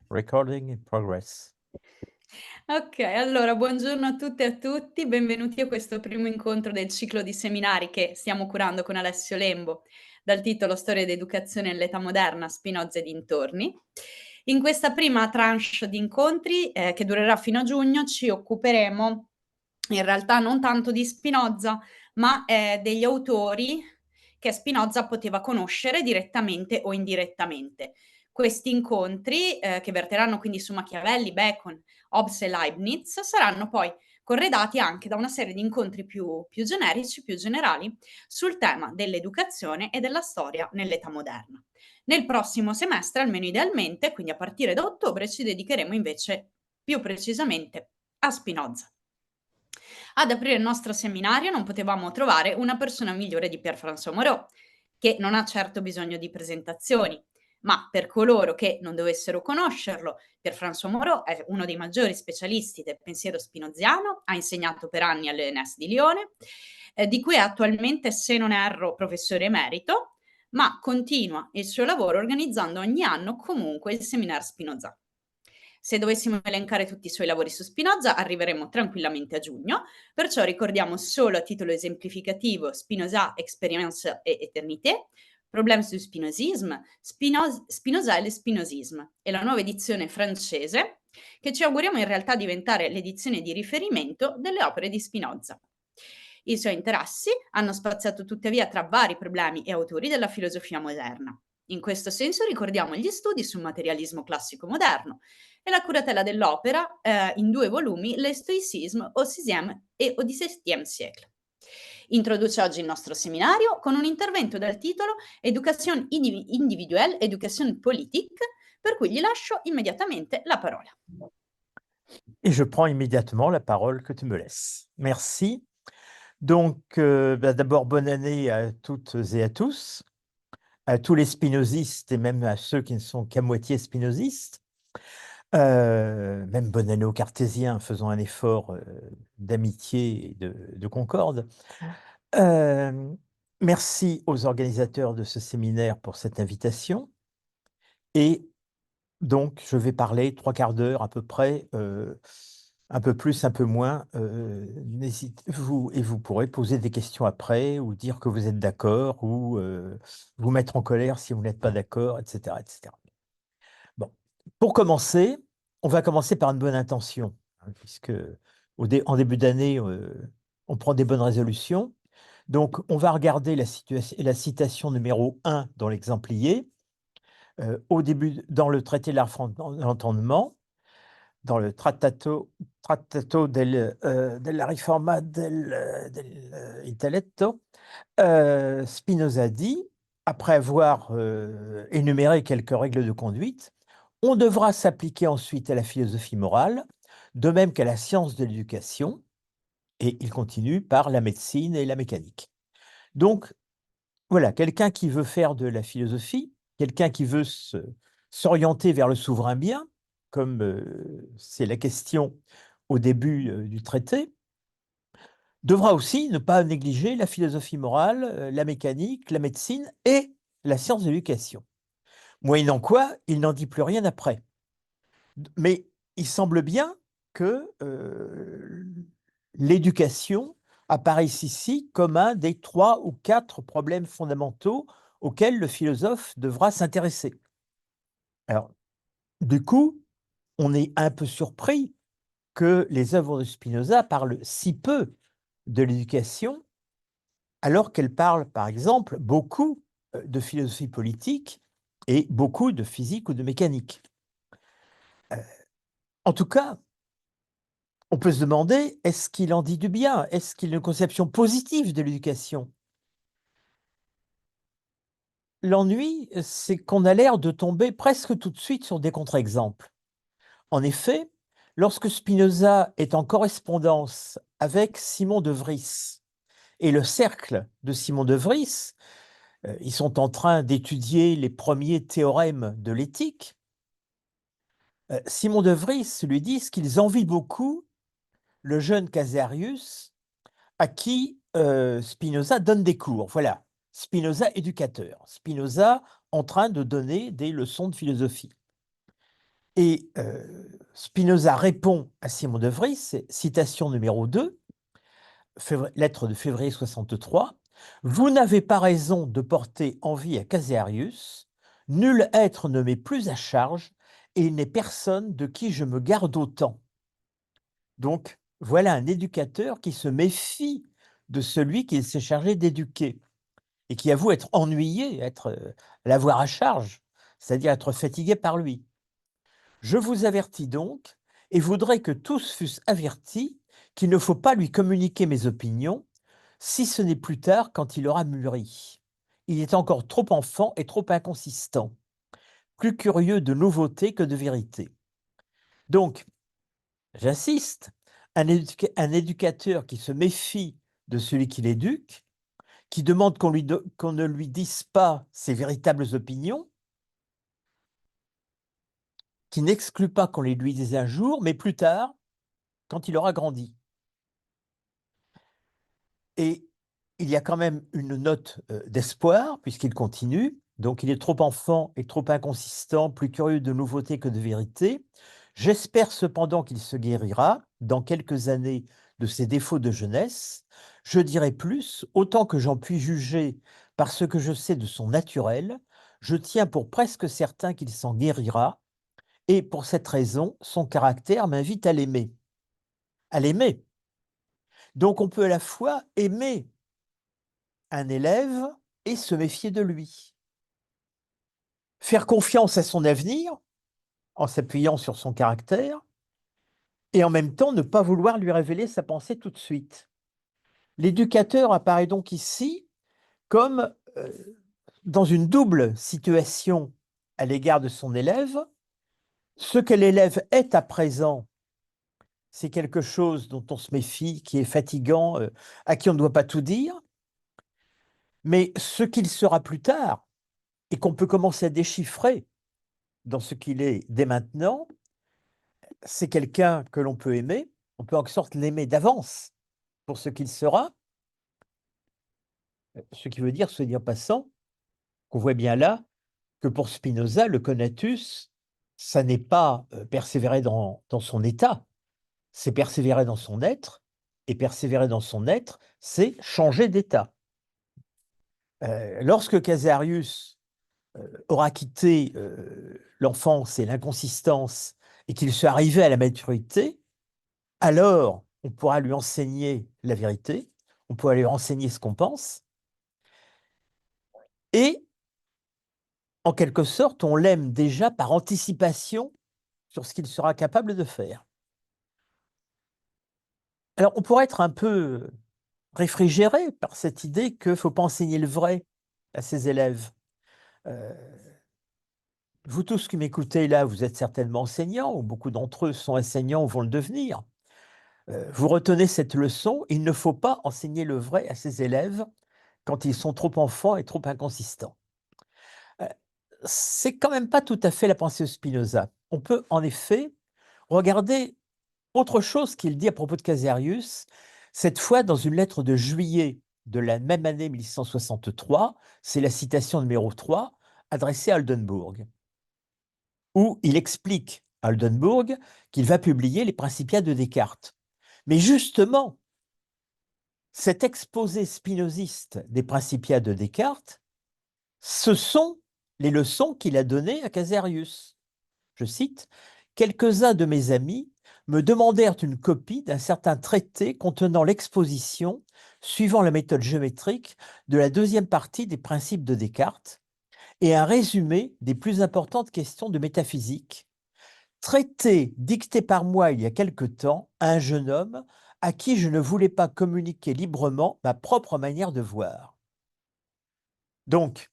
Recording in progress. Okay, allora buongiorno a tutte e a tutti, benvenuti a questo primo incontro del ciclo di seminari che stiamo curando con Alessio Lembo, dal titolo Storia ed educazione nell'età moderna, Spinoza e dintorni. In questa prima tranche di incontri, che durerà fino a giugno, ci occuperemo in realtà non tanto di Spinoza, ma, degli autori che Spinoza poteva conoscere direttamente o indirettamente. Questi incontri, che verteranno quindi su Machiavelli, Bacon, Hobbes e Leibniz, saranno poi corredati anche da una serie di incontri più generici, più generali, sul tema dell'educazione e della storia nell'età moderna. Nel prossimo semestre, almeno idealmente, quindi a partire da ottobre, ci dedicheremo invece più precisamente a Spinoza. Ad aprire il nostro seminario non potevamo trovare una persona migliore di Pierre-François Moreau, che non ha certo bisogno di presentazioni, ma per coloro che non dovessero conoscerlo, Pierre-François Moreau è uno dei maggiori specialisti del pensiero spinoziano, ha insegnato per anni all'ENS di Lione, di cui è attualmente, se non erro, professore emerito, ma continua il suo lavoro organizzando ogni anno comunque il Seminar Spinoza. Se dovessimo elencare tutti i suoi lavori su Spinoza, arriveremmo tranquillamente a giugno, perciò ricordiamo solo a titolo esemplificativo Spinoza, Expérience et Éternité, Problèmes du Spinozisme, Spinoza e le Spinozisme e la nuova edizione francese, che ci auguriamo in realtà diventare l'edizione di riferimento delle opere di Spinoza. I suoi interessi hanno spaziato tuttavia tra vari problemi e autori della filosofia moderna. In questo senso ricordiamo gli studi sul materialismo classico moderno e la curatela dell'opera in 2 volumi, Le Stoicisme au VIe e au XVIIe siècle. Introduce oggi il nostro seminario con un intervento dal titolo Education individuelle, Education politique, per cui gli lascio immediatamente la parola. Et je prends immédiatement la parole que tu me laisses. Merci. Donc, d'abord, bonne année à toutes et à tous les spinozistes et même à ceux qui ne sont qu'à moitié spinozistes. Même bonne année aux cartésiens, faisons un effort d'amitié et de concorde. Merci aux organisateurs de ce séminaire pour cette invitation. Et donc, je vais parler 3/4 d'heure à peu près, un peu plus, un peu moins, vous pourrez poser des questions après ou dire que vous êtes d'accord ou, vous mettre en colère si vous n'êtes pas d'accord et cetera et cetera. Bon, pour commencer, on va commencer par une bonne intention, hein, puisque en début d'année, on prend des bonnes résolutions. Donc on va regarder la citation numéro 1 dans l'exemplier. Au début, dans le traité de l'entendement, dans le Trattato della Riforma dell'Intelletto, Spinoza dit, après avoir énuméré quelques règles de conduite, on devra s'appliquer ensuite à la philosophie morale, de même qu'à la science de l'éducation, et il continue par la médecine et la mécanique. Donc, voilà, quelqu'un qui veut faire de la philosophie, quelqu'un qui veut s'orienter vers le souverain bien, comme c'est la question au début du traité, devra aussi ne pas négliger la philosophie morale, la mécanique, la médecine et la science de l'éducation. Moyennant quoi, il n'en dit plus rien après. Mais il semble bien que l'éducation apparaisse ici comme un des 3 ou 4 problèmes fondamentaux auxquels le philosophe devra s'intéresser. Alors, du coup, on est un peu surpris que les œuvres de Spinoza parlent si peu de l'éducation, alors qu'elles parlent, par exemple, beaucoup de philosophie politique et beaucoup de physique ou de mécanique. En tout cas, on peut se demander, est-ce qu'il en dit du bien? Est-ce qu'il a une conception positive de l'éducation? L'ennui, c'est qu'on a l'air de tomber presque tout de suite sur des contre-exemples. En effet, lorsque Spinoza est en correspondance avec Simon de Vries et le cercle de Simon de Vries, ils sont en train d'étudier les premiers théorèmes de l'éthique. Simon de Vries lui dit qu'ils envient beaucoup le jeune Caserius à qui Spinoza donne des cours. Voilà, Spinoza éducateur, Spinoza en train de donner des leçons de philosophie. Et Spinoza répond à Simon de Vries, citation numéro 2, lettre de février 63, « Vous n'avez pas raison de porter envie à Casearius, nul être ne m'est plus à charge, et il n'est personne de qui je me garde autant. » Donc, voilà un éducateur qui se méfie de celui qu'il s'est chargé d'éduquer et qui avoue être ennuyé, l'avoir à charge, c'est-à-dire être fatigué par lui. Je vous avertis donc, et voudrais que tous fussent avertis, qu'il ne faut pas lui communiquer mes opinions, si ce n'est plus tard quand il aura mûri. Il est encore trop enfant et trop inconsistant, plus curieux de nouveautés que de vérité. Donc, j'insiste, un éducateur qui se méfie de celui qui l'éduque, qui demande qu'on ne lui dise pas ses véritables opinions, qui n'exclut pas qu'on les lui dise un jour, mais plus tard, quand il aura grandi. Et il y a quand même une note d'espoir, puisqu'il continue. Donc, il est trop enfant et trop inconsistant, plus curieux de nouveautés que de vérité. J'espère cependant qu'il se guérira dans quelques années de ses défauts de jeunesse. Je dirai plus, autant que j'en puis juger par ce que je sais de son naturel, je tiens pour presque certain qu'il s'en guérira, et pour cette raison, son caractère m'invite à l'aimer. À l'aimer. Donc, on peut à la fois aimer un élève et se méfier de lui. Faire confiance à son avenir en s'appuyant sur son caractère et en même temps ne pas vouloir lui révéler sa pensée tout de suite. L'éducateur apparaît donc ici comme dans une double situation à l'égard de son élève. Ce que l'élève est à présent, c'est quelque chose dont on se méfie, qui est fatigant, à qui on ne doit pas tout dire. Mais ce qu'il sera plus tard, et qu'on peut commencer à déchiffrer dans ce qu'il est dès maintenant, c'est quelqu'un que l'on peut aimer. On peut en quelque sorte l'aimer d'avance pour ce qu'il sera. Ce qui veut dire, se dire passant, qu'on voit bien là que pour Spinoza, le conatus, ça n'est pas persévérer dans son état, c'est persévérer dans son être, et persévérer dans son être, c'est changer d'état. Lorsque Casarius aura quitté l'enfance et l'inconsistance et qu'il soit arrivé à la maturité, alors on pourra lui enseigner la vérité, on pourra lui enseigner ce qu'on pense, et en quelque sorte, on l'aime déjà par anticipation sur ce qu'il sera capable de faire. Alors, on pourrait être un peu réfrigéré par cette idée qu'il ne faut pas enseigner le vrai à ses élèves. Euh, Vous tous qui m'écoutez là, vous êtes certainement enseignants, ou beaucoup d'entre eux sont enseignants ou vont le devenir. Vous retenez cette leçon, il ne faut pas enseigner le vrai à ses élèves quand ils sont trop enfants et trop inconsistants. C'est quand même pas tout à fait la pensée de Spinoza. On peut en effet regarder autre chose qu'il dit à propos de Casarius, cette fois dans une lettre de juillet de la même année 1663, c'est la citation numéro 3, adressée à Oldenbourg, où il explique à Oldenbourg qu'il va publier les Principia de Descartes. Mais justement, cet exposé spinoziste des Principia de Descartes, ce sont les leçons qu'il a données à Casarius. Je cite, « Quelques-uns de mes amis me demandèrent une copie d'un certain traité contenant l'exposition, suivant la méthode géométrique, de la deuxième partie des principes de Descartes et un résumé des plus importantes questions de métaphysique, traité dicté par moi il y a quelque temps à un jeune homme à qui je ne voulais pas communiquer librement ma propre manière de voir. » Donc,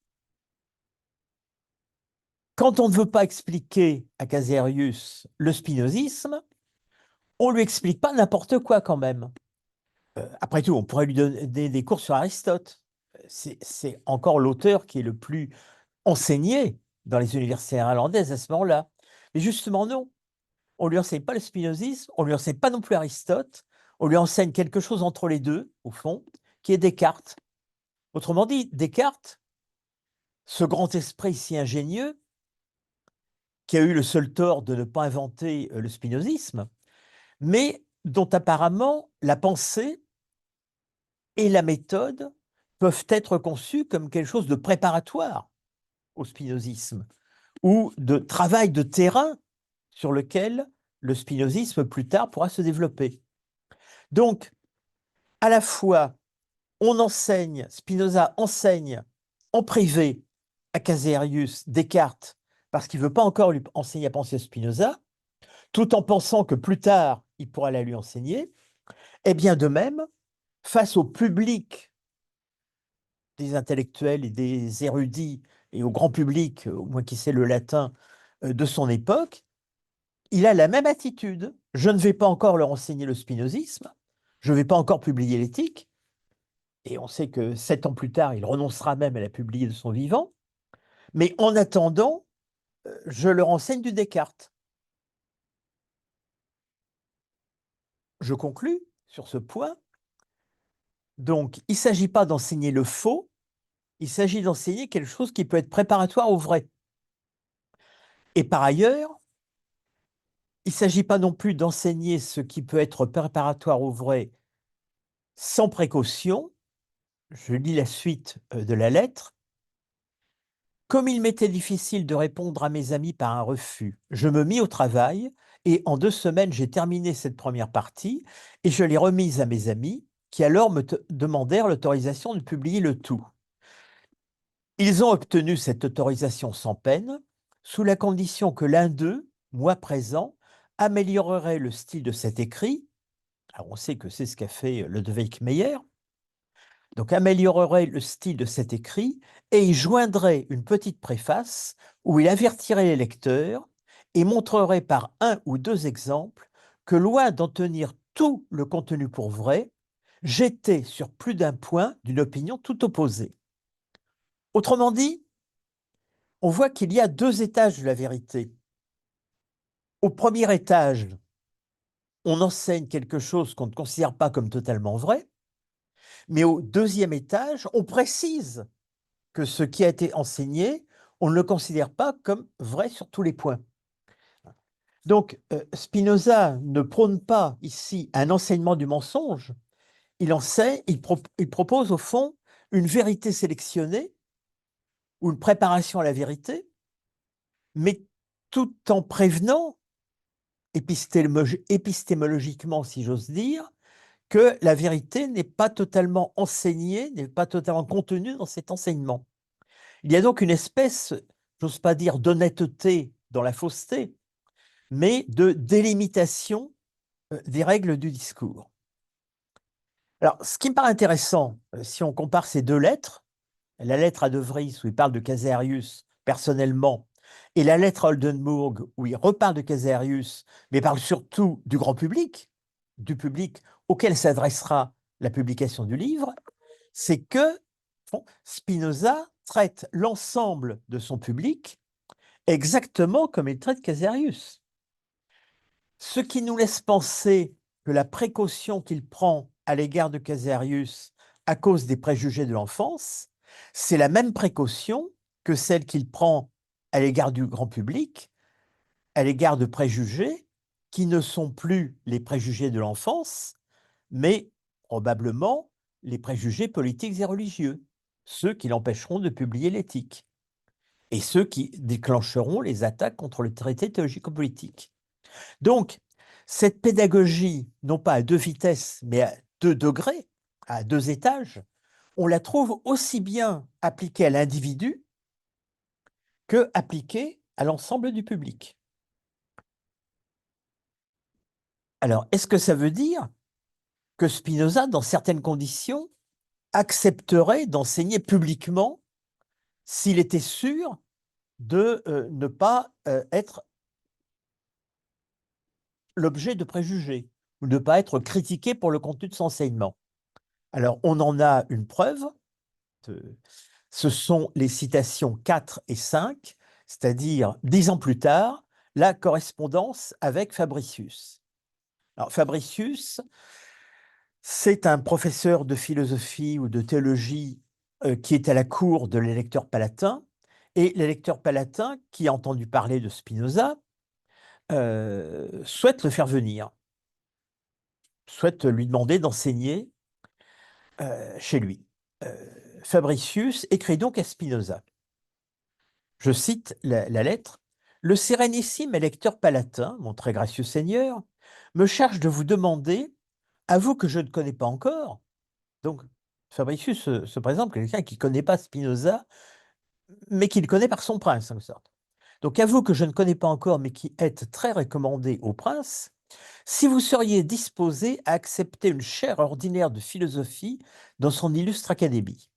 quand on ne veut pas expliquer à Caserius le spinozisme, on ne lui explique pas n'importe quoi quand même. Après tout, on pourrait lui donner des cours sur Aristote. C'est encore l'auteur qui est le plus enseigné dans les universités irlandaises à ce moment-là. Mais justement, non. On ne lui enseigne pas le spinozisme, on ne lui enseigne pas non plus Aristote, on lui enseigne quelque chose entre les deux, au fond, qui est Descartes. Autrement dit, Descartes, ce grand esprit si ingénieux, qui a eu le seul tort de ne pas inventer le spinozisme, mais dont apparemment la pensée et la méthode peuvent être conçues comme quelque chose de préparatoire au spinozisme ou de travail de terrain sur lequel le spinozisme plus tard pourra se développer. Donc, à la fois, Spinoza enseigne en privé à Caserius Descartes parce qu'il ne veut pas encore lui enseigner à penser Spinoza, tout en pensant que plus tard, il pourra la lui enseigner. Et bien de même, face au public des intellectuels et des érudits et au grand public, au moins qui sait le latin, de son époque, il a la même attitude. Je ne vais pas encore leur enseigner le spinozisme, je ne vais pas encore publier l'éthique, et on sait que 7 ans plus tard, il renoncera même à la publier de son vivant, mais en attendant, je leur enseigne du Descartes. Je conclus sur ce point. Donc, il ne s'agit pas d'enseigner le faux, il s'agit d'enseigner quelque chose qui peut être préparatoire au vrai. Et par ailleurs, il ne s'agit pas non plus d'enseigner ce qui peut être préparatoire au vrai sans précaution. Je lis la suite de la lettre. Comme il m'était difficile de répondre à mes amis par un refus, je me mis au travail et en 2 semaines, j'ai terminé cette première partie et je l'ai remise à mes amis qui alors me demandèrent l'autorisation de publier le tout. Ils ont obtenu cette autorisation sans peine, sous la condition que l'un d'eux, moi présent, améliorerait le style de cet écrit. Alors on sait que c'est ce qu'a fait Lodewijk Meyer. Donc améliorerait le style de cet écrit et y joindrait une petite préface où il avertirait les lecteurs et montrerait par 1 ou 2 exemples que loin d'en tenir tout le contenu pour vrai, j'étais sur plus d'un point d'une opinion tout opposée. Autrement dit, on voit qu'il y a 2 étages de la vérité. Au premier étage, on enseigne quelque chose qu'on ne considère pas comme totalement vrai, mais au deuxième étage, on précise que ce qui a été enseigné, on ne le considère pas comme vrai sur tous les points. Donc, Spinoza ne prône pas ici un enseignement du mensonge, il propose au fond une vérité sélectionnée ou une préparation à la vérité, mais tout en prévenant épistémologiquement, si j'ose dire, que la vérité n'est pas totalement enseignée, n'est pas totalement contenue dans cet enseignement. Il y a donc une espèce, j'ose pas dire d'honnêteté dans la fausseté, mais de délimitation des règles du discours. Alors, ce qui me paraît intéressant, si on compare ces 2 lettres, la lettre à De Vries où il parle de Caserius personnellement, et la lettre à Oldenburg où il reparle de Caserius, mais parle surtout du public auquel s'adressera la publication du livre, c'est que bon, Spinoza traite l'ensemble de son public exactement comme il traite Caserius. Ce qui nous laisse penser que la précaution qu'il prend à l'égard de Caserius à cause des préjugés de l'enfance, c'est la même précaution que celle qu'il prend à l'égard du grand public, à l'égard de préjugés qui ne sont plus les préjugés de l'enfance, mais probablement les préjugés politiques et religieux, ceux qui l'empêcheront de publier l'éthique et ceux qui déclencheront les attaques contre le traité théologico-politique. Donc, cette pédagogie, non pas à 2 vitesses, mais à 2 degrés, à 2 étages, on la trouve aussi bien appliquée à l'individu que appliquée à l'ensemble du public. Alors, est-ce que ça veut dire que Spinoza, dans certaines conditions, accepterait d'enseigner publiquement s'il était sûr de ne pas être l'objet de préjugés ou de ne pas être critiqué pour le contenu de son enseignement? Alors, on en a une preuve. Ce sont les citations 4 et 5, c'est-à-dire 10 ans plus tard, la correspondance avec Fabricius. Alors, Fabricius, c'est un professeur de philosophie ou de théologie qui est à la cour de l'électeur palatin Et l'électeur palatin, qui a entendu parler de Spinoza, souhaite le faire venir, souhaite lui demander d'enseigner chez lui. Fabricius écrit donc à Spinoza, je cite la lettre, le sérénissime électeur palatin, mon très gracieux seigneur, me charge de vous demander, à vous que je ne connais pas encore, donc Fabricius se présente comme quelqu'un qui ne connaît pas Spinoza, mais qui le connaît par son prince, en sorte. Donc, à vous que je ne connais pas encore, mais qui êtes très recommandé au prince, si vous seriez disposé à accepter une chaire ordinaire de philosophie dans son illustre académie,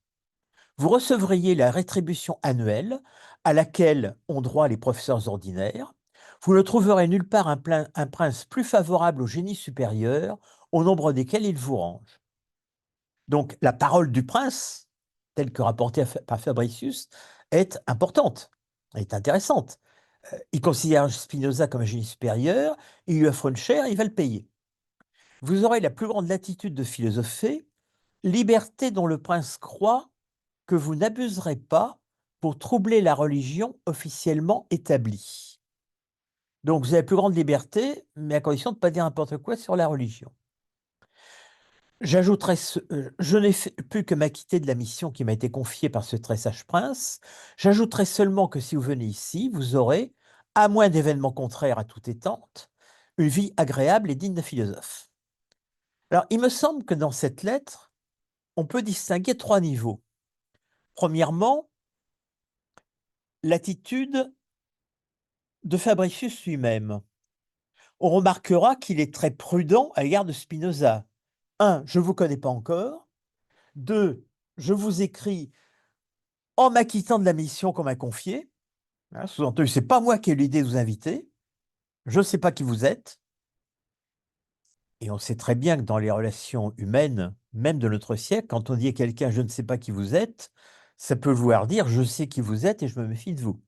vous recevriez la rétribution annuelle à laquelle ont droit les professeurs ordinaires. Vous ne trouverez nulle part un prince plus favorable au génie supérieur, au nombre desquels il vous range. Donc, la parole du prince, telle que rapportée par Fabricius, est importante, est intéressante. Il considère Spinoza comme un génie supérieur, il lui offre une chaire, il va le payer. Vous aurez la plus grande latitude de philosopher, liberté dont le prince croit que vous n'abuserez pas pour troubler la religion officiellement établie. Donc vous avez la plus grande liberté, mais à condition de ne pas dire n'importe quoi sur la religion. J'ajouterai, je n'ai plus que m'acquitter de la mission qui m'a été confiée par ce très sage prince. J'ajouterai seulement que si vous venez ici, vous aurez, à moins d'événements contraires à toute étente, une vie agréable et digne d'un philosophe. Alors, il me semble que dans cette lettre, on peut distinguer 3 niveaux. Premièrement, l'attitude de Fabricius lui-même. On remarquera qu'il est très prudent à l'égard de Spinoza. 1, je ne vous connais pas encore. 2, je vous écris en m'acquittant de la mission qu'on m'a confiée. Hein, sous-entendu, ce n'est pas moi qui ai eu l'idée de vous inviter. Je ne sais pas qui vous êtes. Et on sait très bien que dans les relations humaines, même de notre siècle, quand on dit à quelqu'un « je ne sais pas qui vous êtes », ça peut vouloir dire « je sais qui vous êtes et je me méfie de vous ».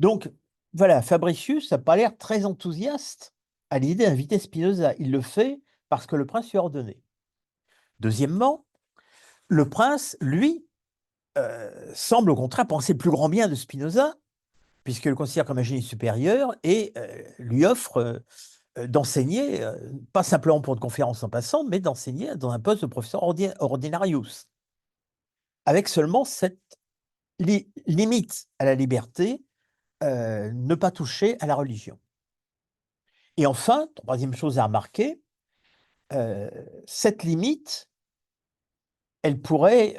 Donc, voilà, Fabricius n'a pas l'air très enthousiaste à l'idée d'inviter Spinoza. Il le fait parce que le prince lui a ordonné. Deuxièmement, le prince, lui, semble au contraire penser le plus grand bien de Spinoza, puisqu'il le considère comme un génie supérieur et lui offre d'enseigner, pas simplement pour une conférence en passant, mais d'enseigner dans un poste de professeur ordinarius, avec seulement cette limite à la liberté, ne pas toucher à la religion. Et enfin, troisième chose à remarquer, cette limite, elle pourrait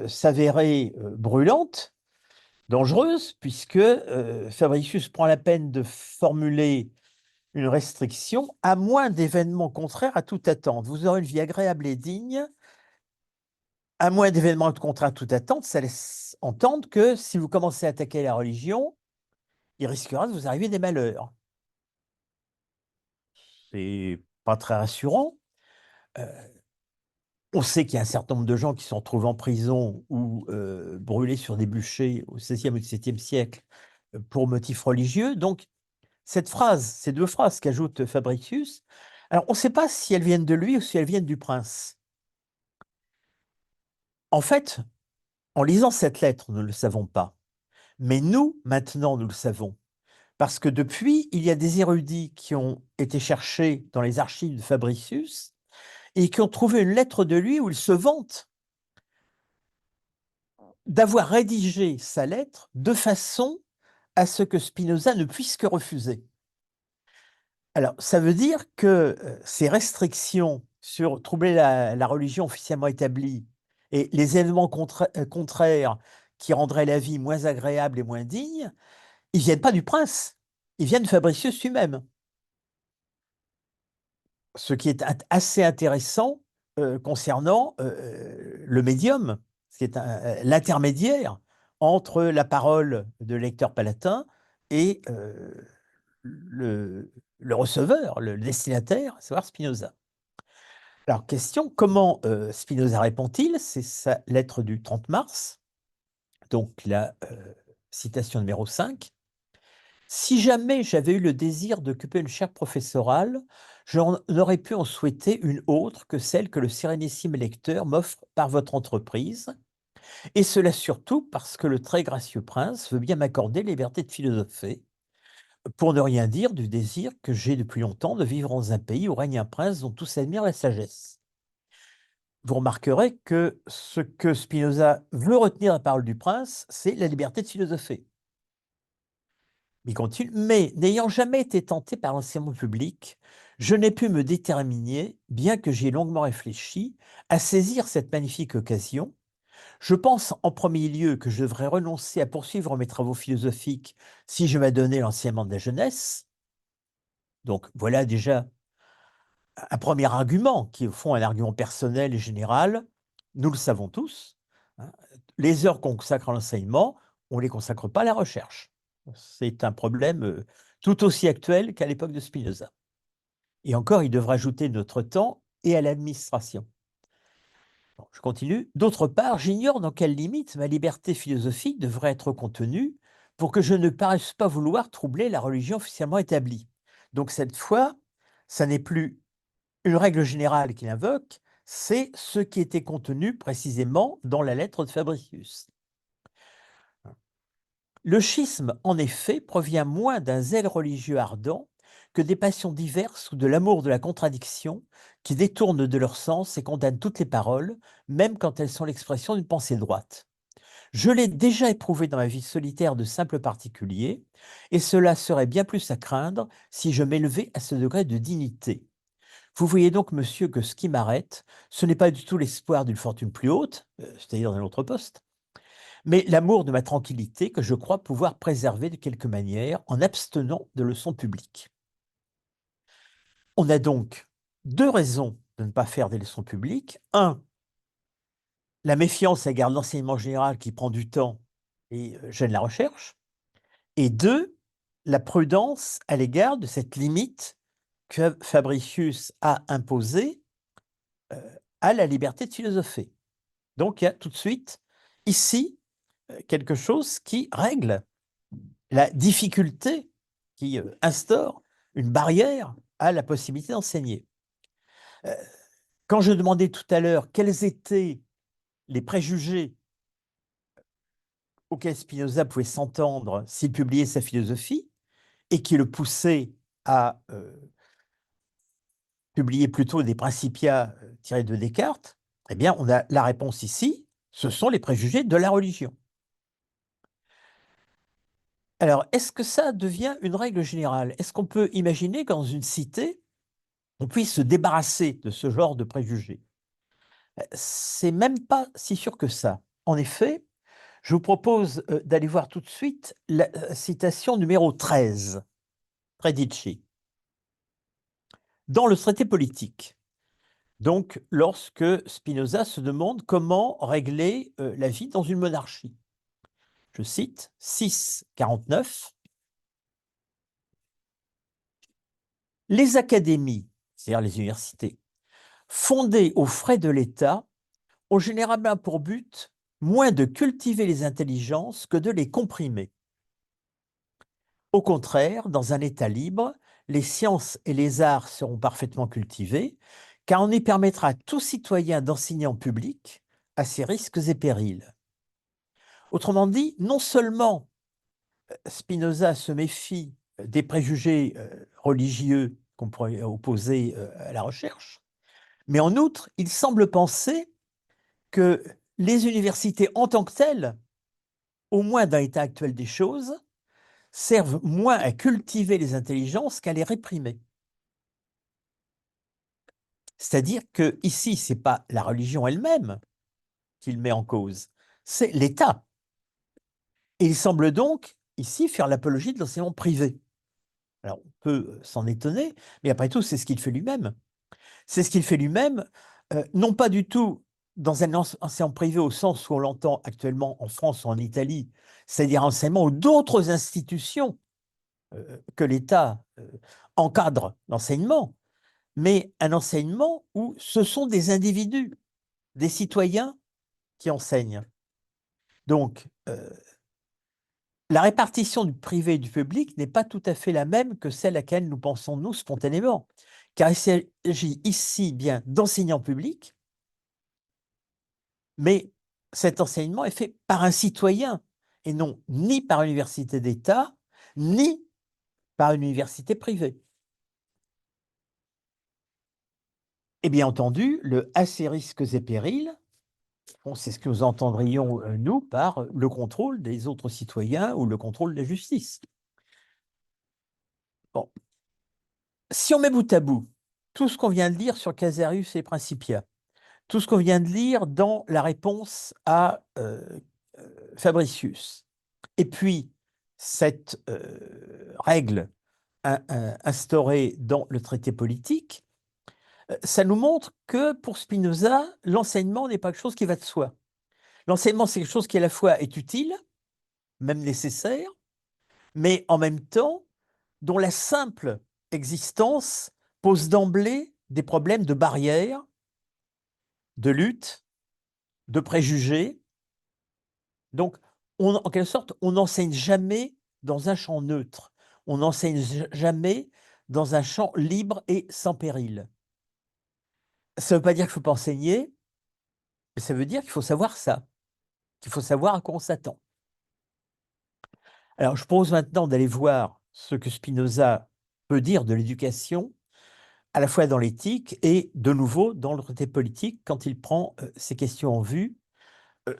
s'avérer brûlante, dangereuse, puisque Fabricius prend la peine de formuler une restriction à moins d'événements contraires à toute attente. Vous aurez une vie agréable et digne, à moins d'événements contraires à toute attente, ça laisse entendre que si vous commencez à attaquer la religion, il risquera de vous arriver des malheurs. C'est pas très rassurant. On sait qu'il y a un certain nombre de gens qui sont retrouvés en prison ou brûlés sur des bûchers au XVIe ou XVIIe siècle pour motifs religieux. Donc, cette phrase, ces 2 phrases qu'ajoute Fabricius, alors on ne sait pas si elles viennent de lui ou si elles viennent du prince. En fait, en lisant cette lettre, nous ne le savons pas. Mais nous, maintenant, nous le savons. Parce que depuis, il y a des érudits qui ont été cherchés dans les archives de Fabricius et qui ont trouvé une lettre de lui où il se vante d'avoir rédigé sa lettre de façon à ce que Spinoza ne puisse que refuser. Alors, ça veut dire que ces restrictions sur troubler la religion officiellement établie et les événements contraires qui rendraient la vie moins agréable et moins digne, ils ne viennent pas du prince, ils viennent de Fabricius lui-même. Ce qui est assez intéressant concernant le médium, c'est l'intermédiaire entre la parole de lecteur palatin et le receveur, le destinataire, à savoir Spinoza. Alors, question, comment Spinoza répond-il? C'est sa lettre du 30 mars, donc la citation numéro 5. Si jamais j'avais eu le désir d'occuper une chaire professorale, je n'aurais pu en souhaiter une autre que celle que le sérénissime lecteur m'offre par votre entreprise. Et cela surtout parce que le très gracieux prince veut bien m'accorder la liberté de philosopher, pour ne rien dire du désir que j'ai depuis longtemps de vivre dans un pays où règne un prince dont tous admirent la sagesse. Vous remarquerez que ce que Spinoza veut retenir de la parole du prince, c'est la liberté de philosopher. Il continue, mais n'ayant jamais été tenté par l'enseignement public, je n'ai pu me déterminer, bien que j'y ai longuement réfléchi, à saisir cette magnifique occasion. Je pense en premier lieu que je devrais renoncer à poursuivre mes travaux philosophiques si je m'adonnais à l'enseignement de la jeunesse. Donc voilà déjà un premier argument qui est au fond un argument personnel et général. Nous le savons tous, hein, les heures qu'on consacre à l'enseignement, on ne les consacre pas à la recherche. C'est un problème tout aussi actuel qu'à l'époque de Spinoza. Et encore, il devra ajouter notre temps et à l'administration. Bon, je continue. D'autre part, j'ignore dans quelle limite ma liberté philosophique devrait être contenue pour que je ne paraisse pas vouloir troubler la religion officiellement établie. Donc cette fois, ça n'est plus une règle générale qu'il invoque, c'est ce qui était contenu précisément dans la lettre de Fabricius. Le schisme, en effet, provient moins d'un zèle religieux ardent que des passions diverses ou de l'amour de la contradiction qui détournent de leur sens et condamnent toutes les paroles, même quand elles sont l'expression d'une pensée droite. Je l'ai déjà éprouvé dans ma vie solitaire de simple particulier, et cela serait bien plus à craindre si je m'élevais à ce degré de dignité. Vous voyez donc, monsieur, que ce qui m'arrête, ce n'est pas du tout l'espoir d'une fortune plus haute, c'est-à-dire d'un autre poste, mais l'amour de ma tranquillité que je crois pouvoir préserver de quelque manière en abstenant de leçons publiques. On a donc deux raisons de ne pas faire des leçons publiques. Un, la méfiance à l'égard de l'enseignement général qui prend du temps et gêne la recherche. Et deux, la prudence à l'égard de cette limite que Fabricius a imposée à la liberté de philosopher. Donc il y a tout de suite ici quelque chose qui règle la difficulté, qui instaure une barrière à la possibilité d'enseigner. Quand je demandais tout à l'heure quels étaient les préjugés auxquels Spinoza pouvait s'entendre s'il publiait sa philosophie et qui le poussaient à publier plutôt des Principia tirés de Descartes, eh bien, on a la réponse ici, ce sont les préjugés de la religion. Alors, est-ce que ça devient une règle générale? Est-ce qu'on peut imaginer que dans une cité, on puisse se débarrasser de ce genre de préjugés? C'est même pas si sûr que ça. En effet, je vous propose d'aller voir tout de suite la citation numéro 13, Predici, dans le traité politique. Donc, lorsque Spinoza se demande comment régler la vie dans une monarchie. Je cite 649. Les académies, c'est-à-dire les universités, fondées aux frais de l'État, ont généralement pour but moins de cultiver les intelligences que de les comprimer. Au contraire, dans un État libre, les sciences et les arts seront parfaitement cultivés, car on y permettra à tout citoyen d'enseigner en public à ses risques et périls. Autrement dit, non seulement Spinoza se méfie des préjugés religieux qu'on pourrait opposer à la recherche, mais en outre, il semble penser que les universités en tant que telles, au moins dans l'état actuel des choses, servent moins à cultiver les intelligences qu'à les réprimer. C'est-à-dire que ici, c'est pas la religion elle-même qu'il met en cause, c'est l'État. Et il semble donc ici faire l'apologie de l'enseignement privé. Alors, on peut s'en étonner, mais après tout, c'est ce qu'il fait lui-même. C'est ce qu'il fait lui-même, non pas du tout dans un enseignement privé au sens où on l'entend actuellement en France ou en Italie, c'est-à-dire un enseignement où d'autres institutions que l'État encadrent l'enseignement, mais un enseignement où ce sont des individus, des citoyens qui enseignent. Donc, la répartition du privé et du public n'est pas tout à fait la même que celle à laquelle nous pensons, nous, spontanément. Car il s'agit ici bien d'enseignants publics, mais cet enseignement est fait par un citoyen et non ni par une université d'État, ni par une université privée. Et bien entendu, le à ses risques et périls, bon, c'est ce que nous entendrions, nous, par le contrôle des autres citoyens ou le contrôle de la justice. Bon. Si on met bout à bout tout ce qu'on vient de lire sur Casarius et Principia, tout ce qu'on vient de lire dans la réponse à Fabricius, et puis cette règle instaurée dans le traité politique, ça nous montre que pour Spinoza, l'enseignement n'est pas quelque chose qui va de soi. L'enseignement, c'est quelque chose qui à la fois est utile, même nécessaire, mais en même temps, dont la simple existence pose d'emblée des problèmes de barrières, de lutte, de préjugés. Donc, en quelque sorte, on n'enseigne jamais dans un champ neutre. On n'enseigne jamais dans un champ libre et sans péril. Ça ne veut pas dire qu'il ne faut pas enseigner, mais ça veut dire qu'il faut savoir ça, qu'il faut savoir à quoi on s'attend. Alors, je propose maintenant d'aller voir ce que Spinoza peut dire de l'éducation, à la fois dans l'éthique et de nouveau dans le traité politique, quand il prend ces questions en vue,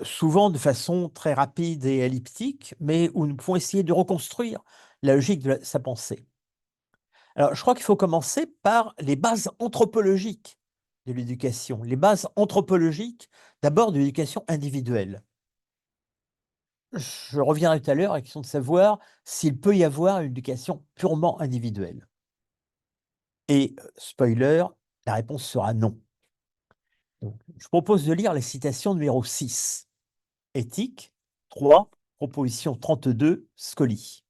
souvent de façon très rapide et elliptique, mais où nous pouvons essayer de reconstruire la logique de sa pensée. Alors, je crois qu'il faut commencer par les bases anthropologiques de l'éducation, les bases anthropologiques d'abord de l'éducation individuelle. Je reviendrai tout à l'heure à la question de savoir s'il peut y avoir une éducation purement individuelle. Et spoiler, la réponse sera non. Donc, je propose de lire la citation numéro 6, Éthique 3, proposition 32, Scoli.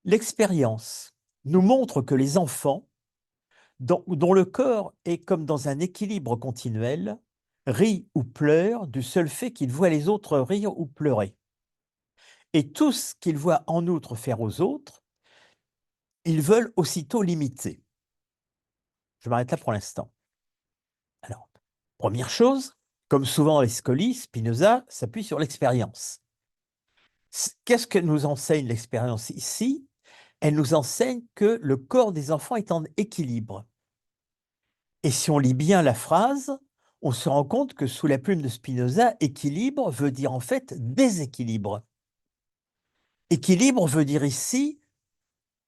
L'expérience nous montre que les enfants, dont le corps est comme dans un équilibre continuel, rient ou pleurent du seul fait qu'ils voient les autres rire ou pleurer. Et tout ce qu'ils voient en outre faire aux autres, ils veulent aussitôt l'imiter. Je m'arrête là pour l'instant. Alors, première chose, comme souvent dans les scolies, Spinoza s'appuie sur l'expérience. Qu'est-ce que nous enseigne l'expérience ici? Elle nous enseigne que le corps des enfants est en équilibre. Et si on lit bien la phrase, on se rend compte que sous la plume de Spinoza, équilibre veut dire en fait déséquilibre. Équilibre veut dire ici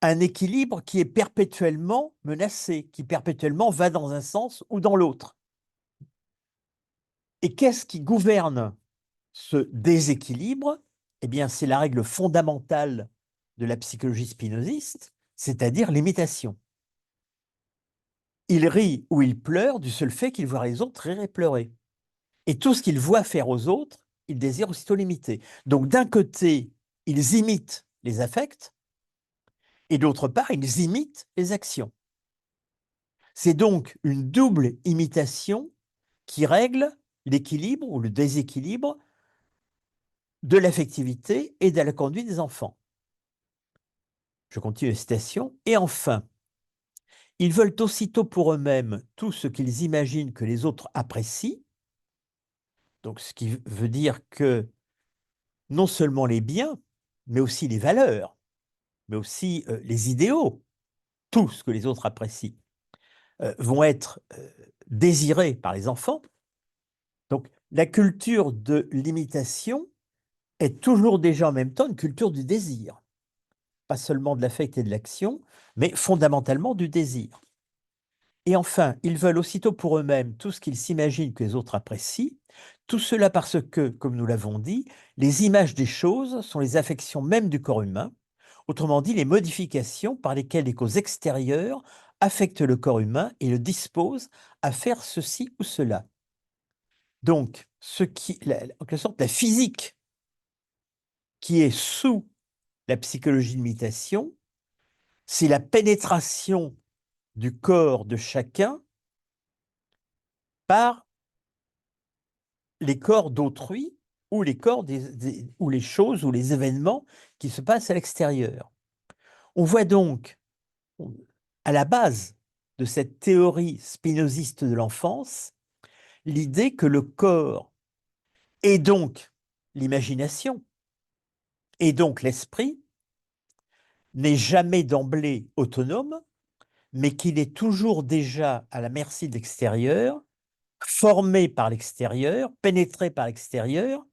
un équilibre qui est perpétuellement menacé, qui perpétuellement va dans un sens ou dans l'autre. Et qu'est-ce qui gouverne ce déséquilibre? Eh bien, c'est la règle fondamentale de la psychologie spinoziste, c'est-à-dire l'imitation. Il rit ou il pleure du seul fait qu'il voit les autres rire et pleurer. Et tout ce qu'il voit faire aux autres, il désire aussitôt l'imiter. Donc, d'un côté, ils imitent les affects, et d'autre part, ils imitent les actions. C'est donc une double imitation qui règle l'équilibre ou le déséquilibre de l'affectivité et de la conduite des enfants. Je continue la citation. Et enfin, ils veulent aussitôt pour eux-mêmes tout ce qu'ils imaginent que les autres apprécient. Donc, ce qui veut dire que non seulement les biens, mais aussi les valeurs, mais aussi les idéaux, tout ce que les autres apprécient, vont être désirés par les enfants. Donc, la culture de l'imitation est toujours déjà en même temps une culture du désir, pas seulement de l'affect et de l'action, mais fondamentalement du désir. Et enfin, ils veulent aussitôt pour eux-mêmes tout ce qu'ils s'imaginent que les autres apprécient, tout cela parce que, comme nous l'avons dit, les images des choses sont les affections mêmes du corps humain, autrement dit les modifications par lesquelles les causes extérieures affectent le corps humain et le disposent à faire ceci ou cela. Donc, en quelque sorte, la physique qui est sous la psychologie de l'imitation, c'est la pénétration du corps de chacun par les corps d'autrui ou les corps ou les choses ou les événements qui se passent à l'extérieur. On voit donc à la base de cette théorie spinoziste de l'enfance l'idée que le corps Et donc, l'imagination, et donc l'esprit, n'est jamais d'emblée autonome, mais qu'il est toujours déjà à la merci de l'extérieur, formé par l'extérieur, pénétré par l'extérieur,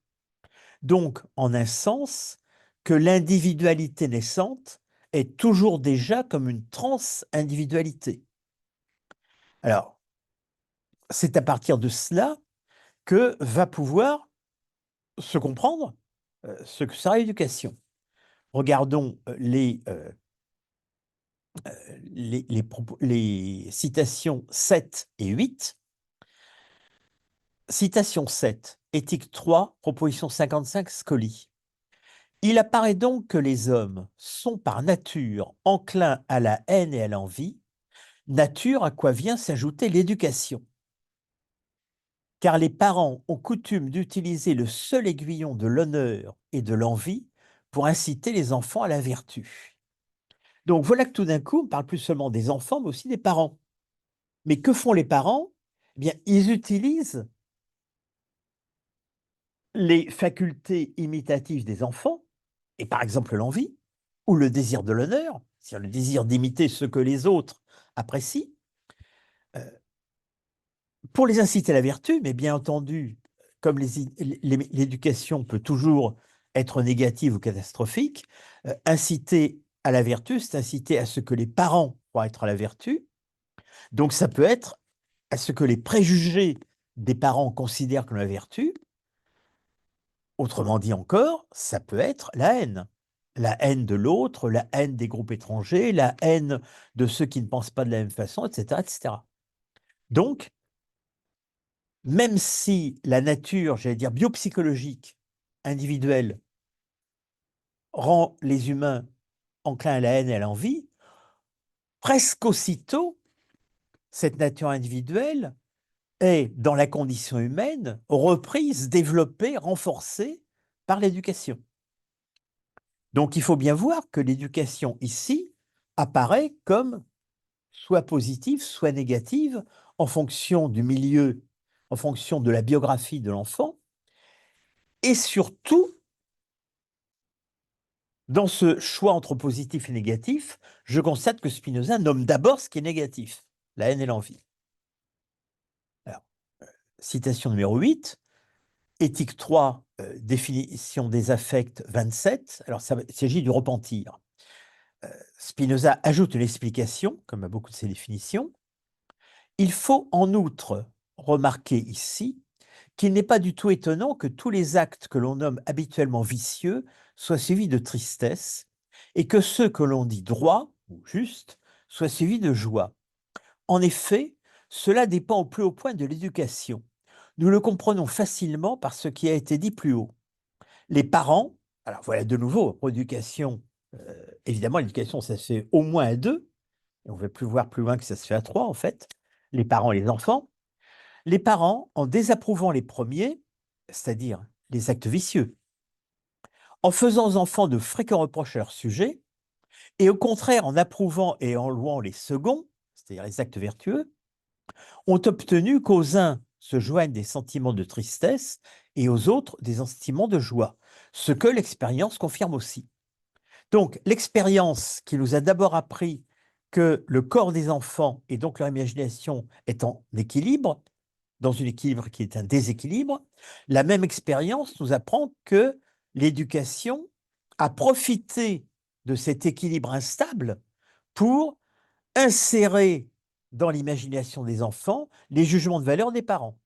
donc en un sens que l'individualité naissante est toujours déjà comme une trans-individualité. Alors, c'est à partir de cela que va pouvoir se comprendre ce que sera l'éducation. Regardons les citations 7 et 8. Citation 7, Éthique 3, proposition 55, Scoli. Il apparaît donc que les hommes sont par nature enclins à la haine et à l'envie, nature à quoi vient s'ajouter l'éducation. Car les parents ont coutume d'utiliser le seul aiguillon de l'honneur et de l'envie pour inciter les enfants à la vertu. Donc voilà que tout d'un coup, on ne parle plus seulement des enfants, mais aussi des parents. Mais que font les parents? Eh bien, ils utilisent les facultés imitatives des enfants, et par exemple l'envie, ou le désir de l'honneur, c'est-à-dire le désir d'imiter ce que les autres apprécient, euh, pour les inciter à la vertu, mais bien entendu, comme l'éducation peut toujours être négative ou catastrophique, inciter à la vertu, c'est inciter à ce que les parents croient être la vertu. Donc ça peut être à ce que les préjugés des parents considèrent comme la vertu. Autrement dit encore, ça peut être la haine. La haine de l'autre, la haine des groupes étrangers, la haine de ceux qui ne pensent pas de la même façon, etc., etc. Donc, même si la nature, j'allais dire biopsychologique, individuelle, rend les humains enclins à la haine et à l'envie, presque aussitôt, cette nature individuelle est, dans la condition humaine, reprise, développée, renforcée par l'éducation. Donc il faut bien voir que l'éducation ici apparaît comme soit positive, soit négative, en fonction du milieu, en fonction de la biographie de l'enfant, et surtout, dans ce choix entre positif et négatif, je constate que Spinoza nomme d'abord ce qui est négatif, la haine et l'envie. Alors, citation numéro 8, Éthique 3, définition des affects 27, alors il s'agit du repentir. Spinoza ajoute une explication, comme à beaucoup de ses définitions. Il faut en outre remarquer ici qu'il n'est pas du tout étonnant que tous les actes que l'on nomme habituellement vicieux soient suivis de tristesse et que ceux que l'on dit droits ou justes soient suivis de joie. En effet, cela dépend au plus haut point de l'éducation. Nous le comprenons facilement par ce qui a été dit plus haut. Les parents, alors voilà de nouveau, pour l'éducation, évidemment l'éducation ça se fait au moins à deux, et on ne veut plus voir plus loin que ça se fait à trois en fait, les parents et les enfants. Les parents, en désapprouvant les premiers, c'est-à-dire les actes vicieux, en faisant aux enfants de fréquents reproches à leur sujet, et au contraire en approuvant et en louant les seconds, c'est-à-dire les actes vertueux, ont obtenu qu'aux uns se joignent des sentiments de tristesse et aux autres des sentiments de joie, ce que l'expérience confirme aussi. Donc l'expérience qui nous a d'abord appris que le corps des enfants et donc leur imagination est en équilibre, dans un équilibre qui est un déséquilibre, la même expérience nous apprend que l'éducation a profité de cet équilibre instable pour insérer dans l'imagination des enfants les jugements de valeur des parents.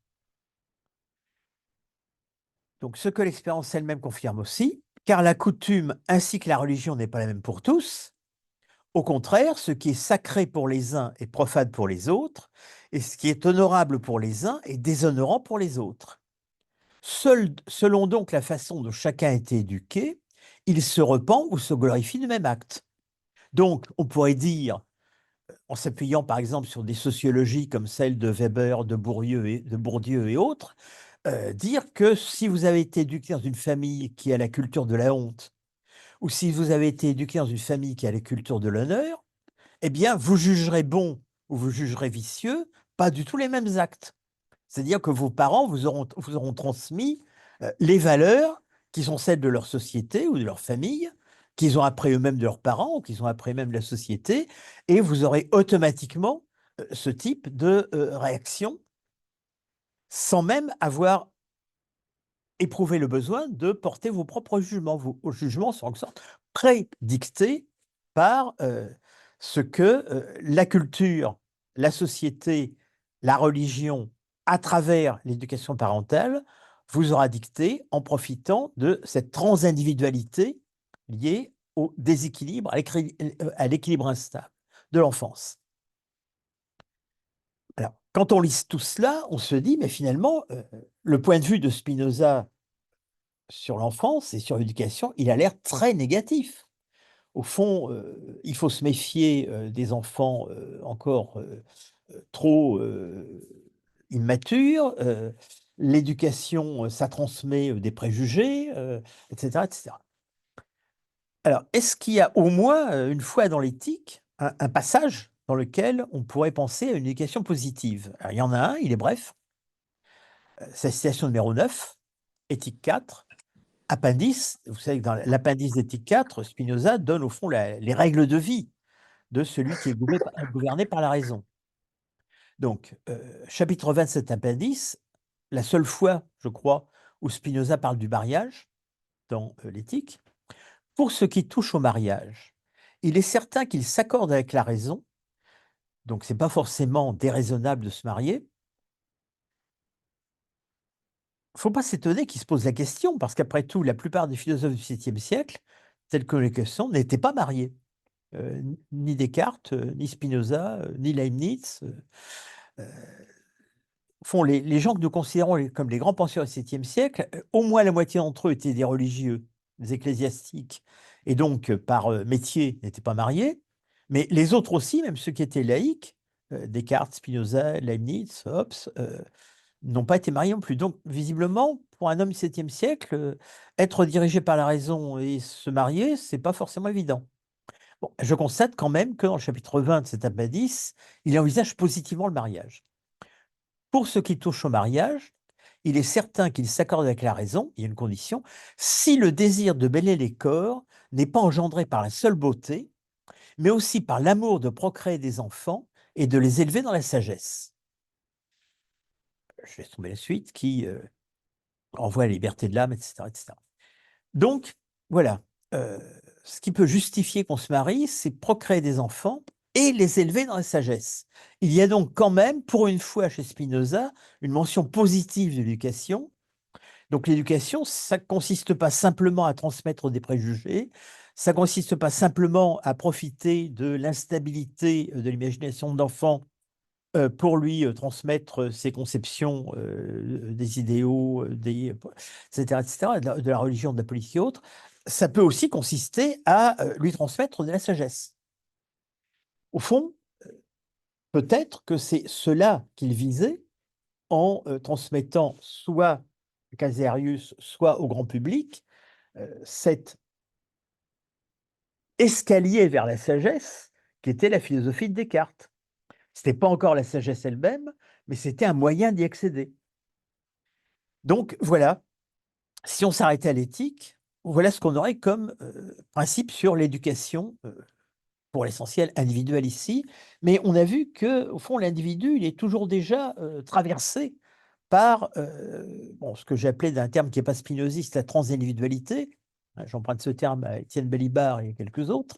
Donc ce que l'expérience elle-même confirme aussi, car la coutume ainsi que la religion n'est pas la même pour tous. Au contraire, ce qui est sacré pour les uns est profane pour les autres, et ce qui est honorable pour les uns est déshonorant pour les autres. Selon donc la façon dont chacun a été éduqué, il se repent ou se glorifie du même acte. Donc, on pourrait dire, en s'appuyant par exemple sur des sociologies comme celle de Weber, de Bourdieu et autres, dire que si vous avez été éduqué dans une famille qui a la culture de la honte, ou si vous avez été éduqué dans une famille qui a la culture de l'honneur, eh bien, vous jugerez bon ou vous jugerez vicieux, pas du tout les mêmes actes. C'est-à-dire que vos parents vous auront transmis les valeurs qui sont celles de leur société ou de leur famille, qu'ils ont appris eux-mêmes de leurs parents ou qu'ils ont appris même de la société, et vous aurez automatiquement ce type de réaction sans même avoir éprouvé le besoin de porter vos propres jugements. Vos jugements sont en quelque sorte prédictés par ce que la culture, la société, la religion, à travers l'éducation parentale, vous aura dicté en profitant de cette transindividualité liée au déséquilibre, à l'équilibre instable de l'enfance. Alors, quand on lit tout cela, on se dit, mais finalement, le point de vue de Spinoza sur l'enfance et sur l'éducation, il a l'air très négatif. Au fond, il faut se méfier des enfants encore trop immatures. L'éducation, ça transmet des préjugés, etc., etc. Alors, est-ce qu'il y a au moins, une fois dans l'éthique, un passage dans lequel on pourrait penser à une éducation positive? Alors, il y en a un, il est bref, c'est la citation numéro 9, éthique 4, appendice. Vous savez que dans l'appendice d'éthique 4, Spinoza donne au fond les règles de vie de celui qui est gouverné par la raison. Donc, chapitre 20 de cet appendice, la seule fois, je crois, où Spinoza parle du mariage dans l'éthique. Pour ce qui touche au mariage, il est certain qu'il s'accorde avec la raison, donc c'est pas forcément déraisonnable de se marier. Il ne faut pas s'étonner qu'il se pose la question, parce qu'après tout, la plupart des philosophes du 7e siècle, tels que les questions, n'étaient pas mariés. Ni Descartes, ni Spinoza, ni Leibniz. Au fond, les gens que nous considérons comme les grands penseurs du 7e siècle, au moins la moitié d'entre eux étaient des religieux, des ecclésiastiques, et donc par métier n'étaient pas mariés. Mais les autres aussi, même ceux qui étaient laïcs, Descartes, Spinoza, Leibniz, Hobbes, n'ont pas été mariés non plus. Donc, visiblement, pour un homme du 7e siècle, être dirigé par la raison et se marier, c'est pas forcément évident. Bon, je constate quand même que dans le chapitre 20 de cet appendice, il envisage positivement le mariage. Pour ce qui touche au mariage, il est certain qu'il s'accorde avec la raison, il y a une condition, si le désir de mêler les corps n'est pas engendré par la seule beauté, mais aussi par l'amour de procréer des enfants et de les élever dans la sagesse. Je laisse tomber la suite, qui renvoie à la liberté de l'âme, etc., etc. Donc, voilà, ce qui peut justifier qu'on se marie, c'est procréer des enfants et les élever dans la sagesse. Il y a donc quand même, pour une fois chez Spinoza, une mention positive de l'éducation. Donc l'éducation, ça ne consiste pas simplement à transmettre des préjugés, ça ne consiste pas simplement à profiter de l'instabilité de l'imagination de l'enfant pour lui transmettre ses conceptions des idéaux, etc., etc., de la religion, de la politique et autres. Ça peut aussi consister à lui transmettre de la sagesse. Au fond, peut-être que c'est cela qu'il visait en transmettant soit à Caserius, soit au grand public, cet escalier vers la sagesse qui était la philosophie de Descartes. Ce n'était pas encore la sagesse elle-même, mais c'était un moyen d'y accéder. Donc voilà, si on s'arrêtait à l'éthique, voilà ce qu'on aurait comme principe sur l'éducation, pour l'essentiel individuelle ici. Mais on a vu que, au fond, l'individu, il est toujours déjà traversé par bon, ce que j'ai appelé d'un terme qui n'est pas spinoziste, la transindividualité. J'emprunte ce terme à Étienne Balibar et quelques autres,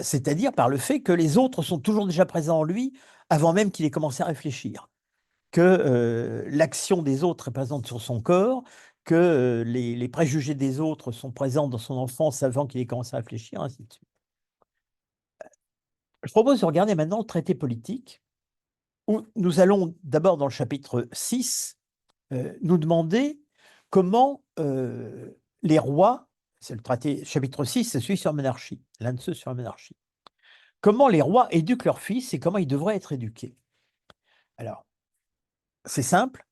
c'est-à-dire par le fait que les autres sont toujours déjà présents en lui avant même qu'il ait commencé à réfléchir, que l'action des autres est présente sur son corps, que les préjugés des autres sont présents dans son enfance avant qu'il ait commencé à réfléchir, ainsi de suite. Je propose de regarder maintenant le traité politique, où nous allons d'abord dans le chapitre 6 nous demander comment les rois, c'est le traité, chapitre 6, c'est celui sur la monarchie, l'un de ceux sur la monarchie, comment les rois éduquent leurs fils et comment ils devraient être éduqués. Alors, c'est simple.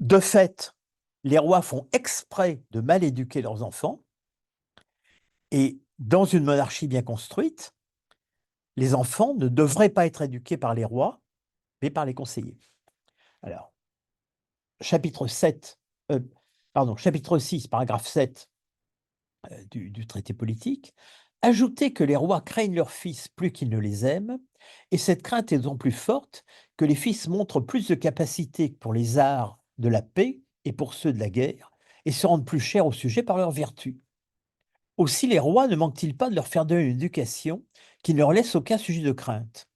De fait, les rois font exprès de mal éduquer leurs enfants et dans une monarchie bien construite, les enfants ne devraient pas être éduqués par les rois, mais par les conseillers. Alors, chapitre 7, pardon, chapitre 6, paragraphe 7 du traité politique, ajoutait que les rois craignent leurs fils plus qu'ils ne les aiment, et cette crainte est d'autant plus forte que les fils montrent plus de capacité pour les arts de la paix et pour ceux de la guerre, et se rendent plus chers au sujet par leur vertu. Aussi les rois ne manquent-ils pas de leur faire donner une éducation qui ne leur laisse aucun sujet de crainte,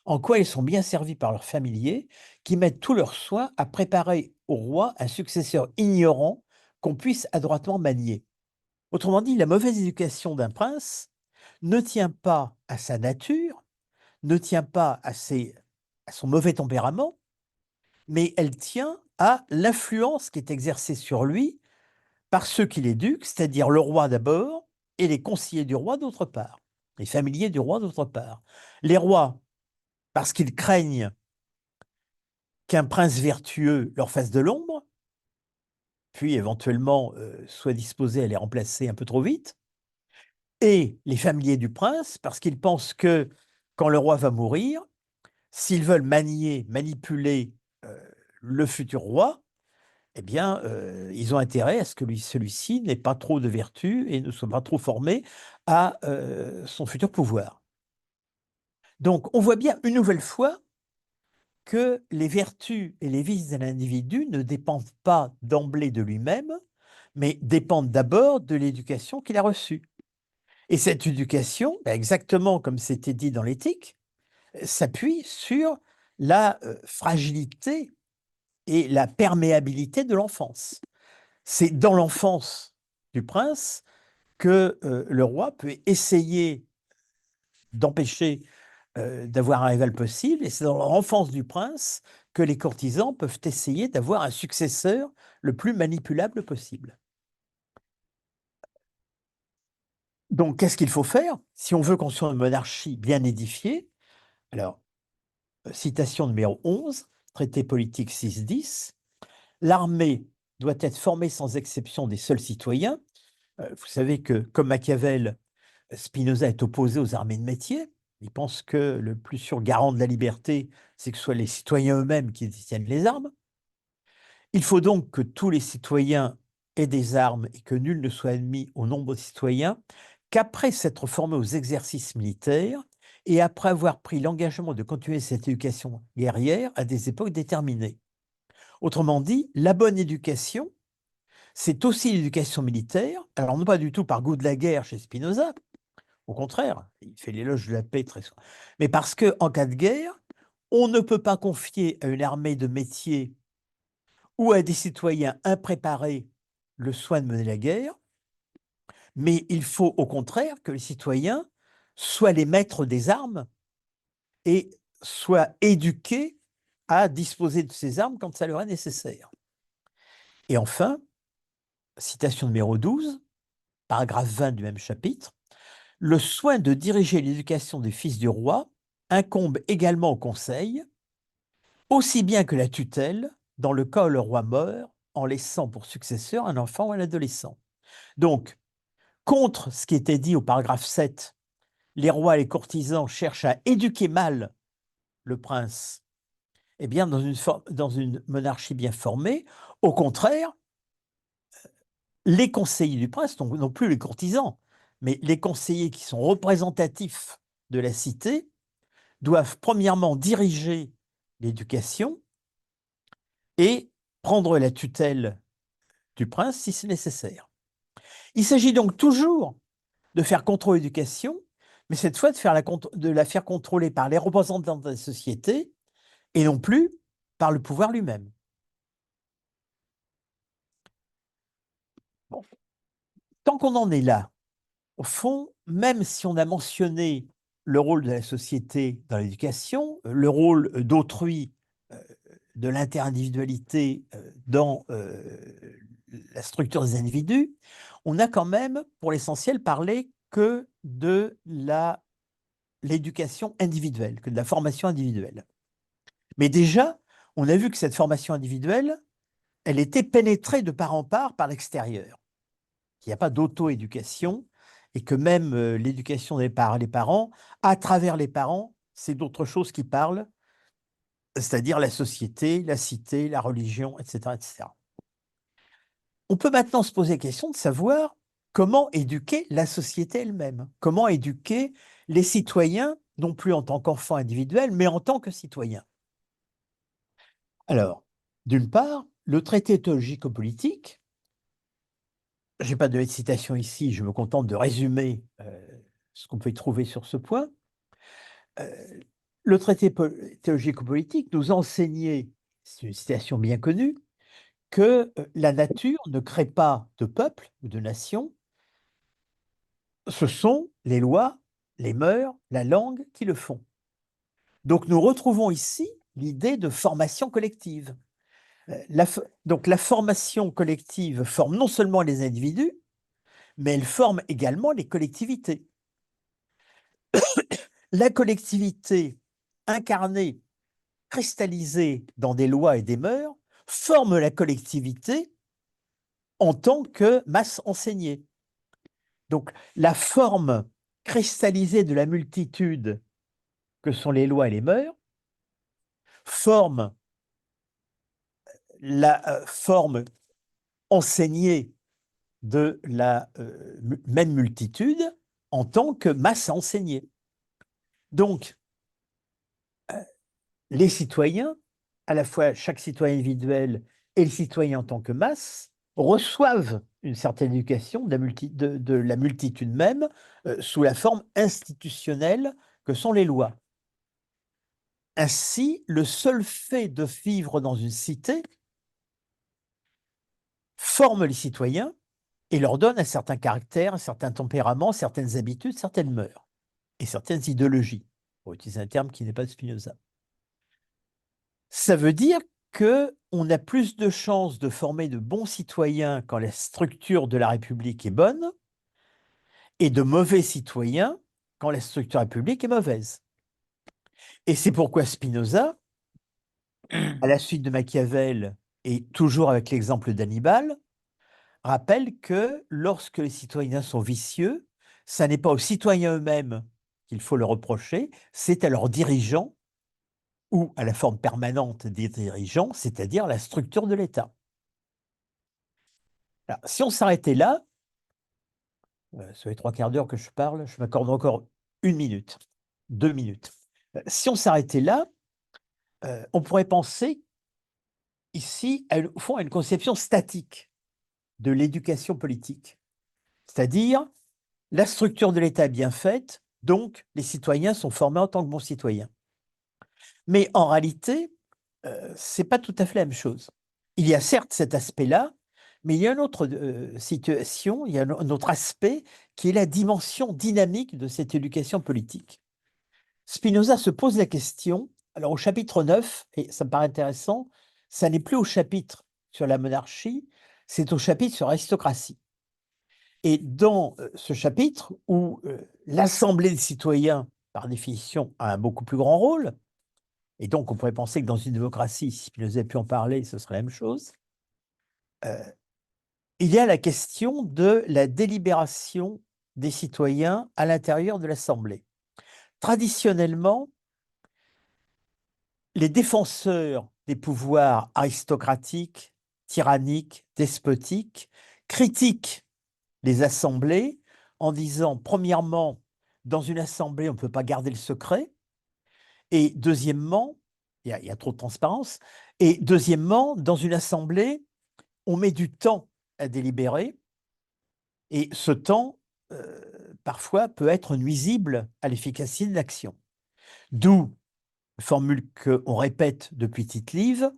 en quoi ils sont bien servis par leurs familiers, qui mettent tout leur soin à préparer au roi un successeur ignorant qu'on puisse adroitement manier. Autrement dit, la mauvaise éducation d'un prince ne tient pas à sa nature, ne tient pas à son mauvais tempérament, mais elle tient à l'influence qui est exercée sur lui par ceux qui l'éduquent, c'est-à-dire le roi d'abord et les conseillers du roi d'autre part, les familiers du roi d'autre part. Les rois, parce qu'ils craignent qu'un prince vertueux leur fasse de l'ombre, puis éventuellement soit disposé à les remplacer un peu trop vite, et les familiers du prince, parce qu'ils pensent que quand le roi va mourir, s'ils veulent manipuler le futur roi, eh bien, ils ont intérêt à ce que celui-ci n'ait pas trop de vertu et ne soit pas trop formé à son futur pouvoir. Donc, on voit bien une nouvelle fois que les vertus et les vices de l'individu ne dépendent pas d'emblée de lui-même, mais dépendent d'abord de l'éducation qu'il a reçue. Et cette éducation, exactement comme c'était dit dans l'éthique, s'appuie sur la fragilité et la perméabilité de l'enfance. C'est dans l'enfance du prince que le roi peut essayer d'empêcher d'avoir un rival possible, et c'est dans l'enfance du prince que les courtisans peuvent essayer d'avoir un successeur le plus manipulable possible. Donc, qu'est-ce qu'il faut faire si on veut construire une monarchie bien édifiée? Alors, citation numéro 11, traité politique 6-10, l'armée doit être formée sans exception des seuls citoyens. Vous savez que, comme Machiavel, Spinoza est opposé aux armées de métier. Il pense que le plus sûr garant de la liberté, c'est que ce soit les citoyens eux-mêmes qui détiennent les armes. Il faut donc que tous les citoyens aient des armes et que nul ne soit admis au nombre de citoyens qu'après s'être formé aux exercices militaires et après avoir pris l'engagement de continuer cette éducation guerrière à des époques déterminées. Autrement dit, la bonne éducation, c'est aussi l'éducation militaire, alors non pas du tout par goût de la guerre chez Spinoza, au contraire, il fait l'éloge de la paix très souvent, mais parce qu'en cas de guerre, on ne peut pas confier à une armée de métier ou à des citoyens impréparés le soin de mener la guerre, mais il faut au contraire que les citoyens soient les maîtres des armes et soient éduqués à disposer de ces armes quand ça leur est nécessaire. Et enfin, citation numéro 12, paragraphe 20 du même chapitre, le soin de diriger l'éducation des fils du roi incombe également au conseil, aussi bien que la tutelle, dans le cas où le roi meurt, en laissant pour successeur un enfant ou un adolescent. Donc, contre ce qui était dit au paragraphe 7, les rois et les courtisans cherchent à éduquer mal le prince. Eh bien, dans une monarchie bien formée, au contraire, les conseillers du prince, donc non plus les courtisans, mais les conseillers qui sont représentatifs de la cité, doivent premièrement diriger l'éducation et prendre la tutelle du prince si c'est nécessaire. Il s'agit donc toujours de faire contrôler l'éducation, mais cette fois de la faire contrôler par les représentants de la société et non plus par le pouvoir lui-même. Bon. Tant qu'on en est là, au fond, même si on a mentionné le rôle de la société dans l'éducation, le rôle d'autrui, de l'individualité dans la structure des individus, on a quand même, pour l'essentiel, parlé que de l'éducation individuelle, que de la formation individuelle. Mais déjà, on a vu que cette formation individuelle, elle était pénétrée de part en part par l'extérieur. Il n'y a pas d'auto-éducation et que même l'éducation par les parents, à travers les parents, c'est d'autres choses qui parlent, c'est-à-dire la société, la cité, la religion, etc., etc. On peut maintenant se poser la question de savoir comment éduquer la société elle-même, comment éduquer les citoyens, non plus en tant qu'enfants individuels, mais en tant que citoyens. Alors, d'une part, le traité théologico-politique, je n'ai pas de citation ici, je me contente de résumer ce qu'on peut y trouver sur ce point. Euh, le traité théologico-politique nous a enseigné, c'est une citation bien connue, que la nature ne crée pas de peuple ou de nation, ce sont les lois, les mœurs, la langue qui le font. Donc nous retrouvons ici l'idée de formation collective. Donc la formation collective forme non seulement les individus, mais elle forme également les collectivités. La collectivité incarnée, cristallisée dans des lois et des mœurs, forme la collectivité en tant que masse enseignée. Donc la forme cristallisée de la multitude que sont les lois et les mœurs forme la forme enseignée de la même multitude en tant que masse enseignée. Donc, les citoyens, à la fois chaque citoyen individuel et le citoyen en tant que masse, reçoivent une certaine éducation de la multitude même sous la forme institutionnelle que sont les lois. Ainsi, le seul fait de vivre dans une cité forme les citoyens et leur donne un certain caractère, un certain tempérament, certaines habitudes, certaines mœurs et certaines idéologies, pour utiliser un terme qui n'est pas de Spinoza. Ça veut dire qu'on a plus de chances de former de bons citoyens quand la structure de la République est bonne et de mauvais citoyens quand la structure de la République est mauvaise. Et c'est pourquoi Spinoza, à la suite de Machiavel et toujours avec l'exemple d'Hannibal, rappelle que lorsque les citoyens sont vicieux, ça n'est pas aux citoyens eux-mêmes qu'il faut le reprocher, c'est à leurs dirigeants ou à la forme permanente des dirigeants, c'est-à-dire la structure de l'État. Alors, si on s'arrêtait là, sur les 3/4 d'heure que je parle, je m'accorde encore 1 minute, 2 minutes. Si on s'arrêtait là, on pourrait penser ici, au fond, à une conception statique de l'éducation politique. C'est-à-dire, la structure de l'État est bien faite, donc les citoyens sont formés en tant que bons citoyens. Mais en réalité, ce n'est pas tout à fait la même chose. Il y a certes cet aspect-là, mais il y a une autre situation, il y a un autre aspect qui est la dimension dynamique de cette éducation politique. Spinoza se pose la question, alors au chapitre 9, et ça me paraît intéressant, ça n'est plus au chapitre sur la monarchie, c'est au chapitre sur l'aristocratie. Et dans ce chapitre, où l'Assemblée des citoyens, par définition, a un beaucoup plus grand rôle, et donc on pourrait penser que dans une démocratie, si Spinoza avait pu en parler, ce serait la même chose, il y a la question de la délibération des citoyens à l'intérieur de l'Assemblée. Traditionnellement, les défenseurs des pouvoirs aristocratiques, tyranniques, despotiques critiquent les assemblées en disant, premièrement, dans une assemblée, on ne peut pas garder le secret, et deuxièmement, il y a trop de transparence, et deuxièmement, dans une assemblée, on met du temps à délibérer, et ce temps, parfois, peut être nuisible à l'efficacité de l'action. D'où la formule qu'on répète depuis Tite-Live,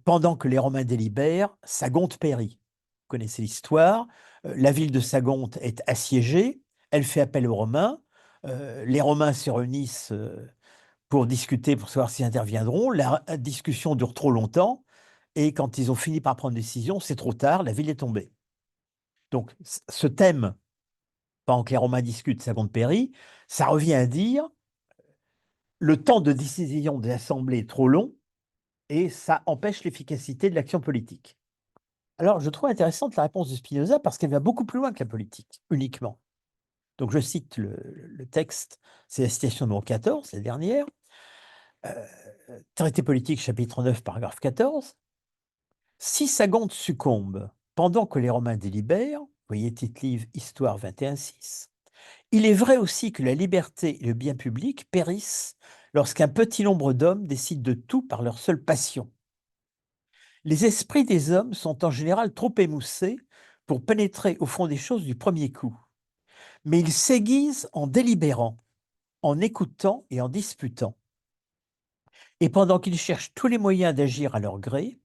pendant que les Romains délibèrent, Sagonte périt. Vous connaissez l'histoire, la ville de Sagonte est assiégée, elle fait appel aux Romains, les Romains se réunissent pour discuter, pour savoir s'ils interviendront, la discussion dure trop longtemps, et quand ils ont fini par prendre une décision, c'est trop tard, la ville est tombée. Donc ce thème, pendant que les Romains discutent, Sagonte périt, ça revient à dire le temps de décision de l'Assemblée est trop long, et ça empêche l'efficacité de l'action politique. Alors, je trouve intéressante la réponse de Spinoza parce qu'elle va beaucoup plus loin que la politique, uniquement. Donc, je cite le texte, c'est la citation numéro 14, la dernière, euh, traité politique, chapitre 9, paragraphe 14. Si Sagonte succombe, pendant que les Romains délibèrent, voyez Tite-Live, Histoire 21-6, il est vrai aussi que la liberté et le bien public périssent lorsqu'un petit nombre d'hommes décident de tout par leur seule passion. Les esprits des hommes sont en général trop émoussés pour pénétrer au fond des choses du premier coup, mais ils s'aiguisent en délibérant, en écoutant et en disputant. Et pendant qu'ils cherchent tous les moyens d'agir à leur gré,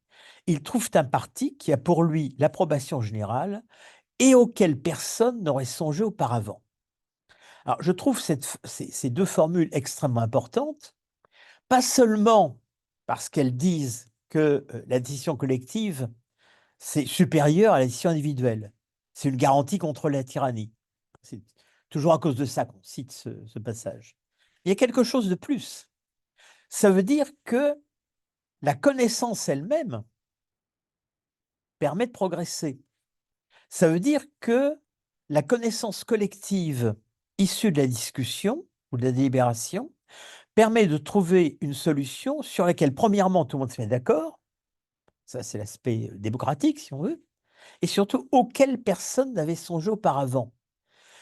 ils trouvent un parti qui a pour lui l'approbation générale et auquel personne n'aurait songé auparavant. Alors, je trouve ces deux formules extrêmement importantes, pas seulement parce qu'elles disent que la décision collective, c'est supérieur à la décision individuelle. C'est une garantie contre la tyrannie. C'est toujours à cause de ça qu'on cite ce passage. Il y a quelque chose de plus. Ça veut dire que la connaissance elle-même permet de progresser. Ça veut dire que la connaissance collective issue de la discussion ou de la délibération permet de trouver une solution sur laquelle, premièrement, tout le monde se met d'accord, ça c'est l'aspect démocratique si on veut, et surtout auquel personne n'avait songé auparavant.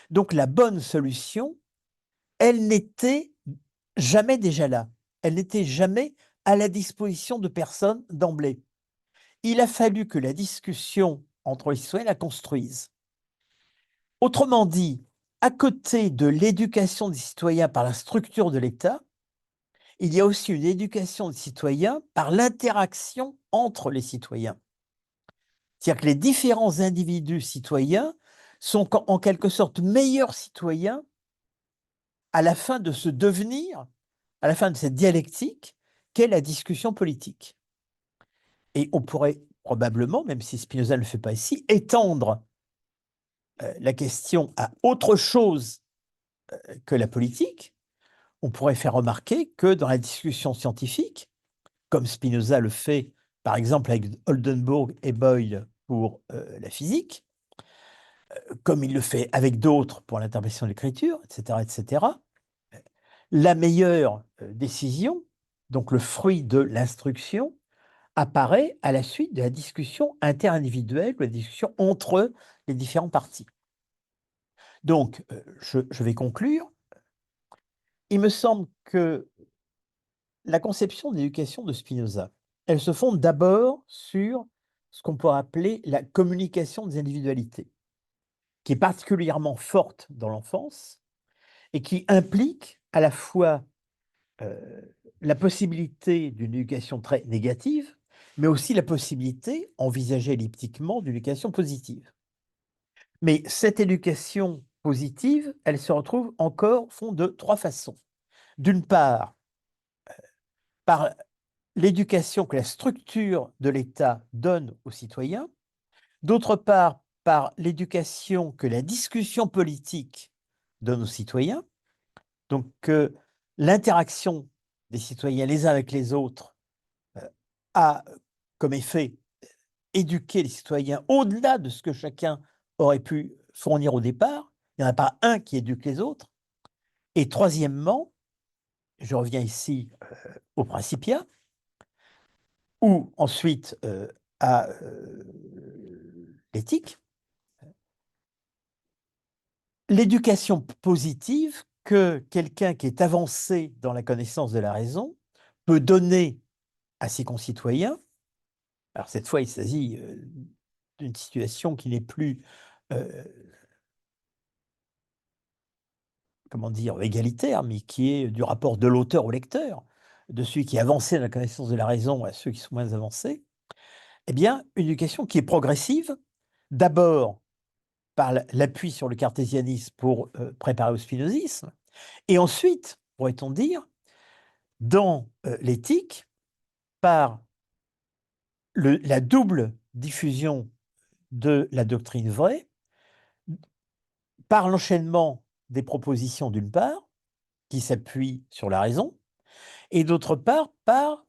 Donc la bonne solution, elle n'était jamais déjà là, elle n'était jamais à la disposition de personne d'emblée. Il a fallu que la discussion entre les citoyens la construise. Autrement dit, à côté de l'éducation des citoyens par la structure de l'État, il y a aussi une éducation des citoyens par l'interaction entre les citoyens. C'est-à-dire que les différents individus citoyens sont en quelque sorte meilleurs citoyens à la fin de ce devenir, à la fin de cette dialectique qu'est la discussion politique. Et on pourrait probablement, même si Spinoza ne le fait pas ici, étendre la question à autre chose que la politique. On pourrait faire remarquer que dans la discussion scientifique, comme Spinoza le fait par exemple avec Oldenburg et Boyle pour la physique, comme il le fait avec d'autres pour l'interprétation de l'écriture, etc., la meilleure décision, donc le fruit de l'instruction, apparaît à la suite de la discussion interindividuelle, de la discussion entre les différents partis. Donc, je vais conclure. Il me semble que la conception d'éducation de Spinoza, elle se fonde d'abord sur ce qu'on pourrait appeler la communication des individualités, qui est particulièrement forte dans l'enfance et qui implique à la fois euh, la possibilité d'une éducation très négative, mais aussi la possibilité, envisagée elliptiquement, d'une éducation positive. Mais cette éducation positive, elle se retrouve encore au fond de trois façons. D'une part, par l'éducation que la structure de l'État donne aux citoyens, d'autre part, par l'éducation que la discussion politique donne aux citoyens, donc que l'interaction des citoyens les uns avec les autres a comme effet éduquer les citoyens au-delà de ce que chacun aurait pu fournir au départ. Il n'y en a pas un qui éduque les autres. Et troisièmement, je reviens ici au Principia, ou ensuite à l'éthique, l'éducation positive que quelqu'un qui est avancé dans la connaissance de la raison peut donner à ses concitoyens. Alors cette fois, il s'agit d'une situation qui n'est plus, comment dire, égalitaire, mais qui est du rapport de l'auteur au lecteur, de celui qui est avancé dans la connaissance de la raison à ceux qui sont moins avancés. Eh bien, une éducation qui est progressive, d'abord par l'appui sur le cartésianisme pour préparer au spinozisme, et ensuite, pourrait-on dire, dans l'éthique, par la double diffusion de la doctrine vraie, par l'enchaînement des propositions d'une part, qui s'appuient sur la raison, et d'autre part, par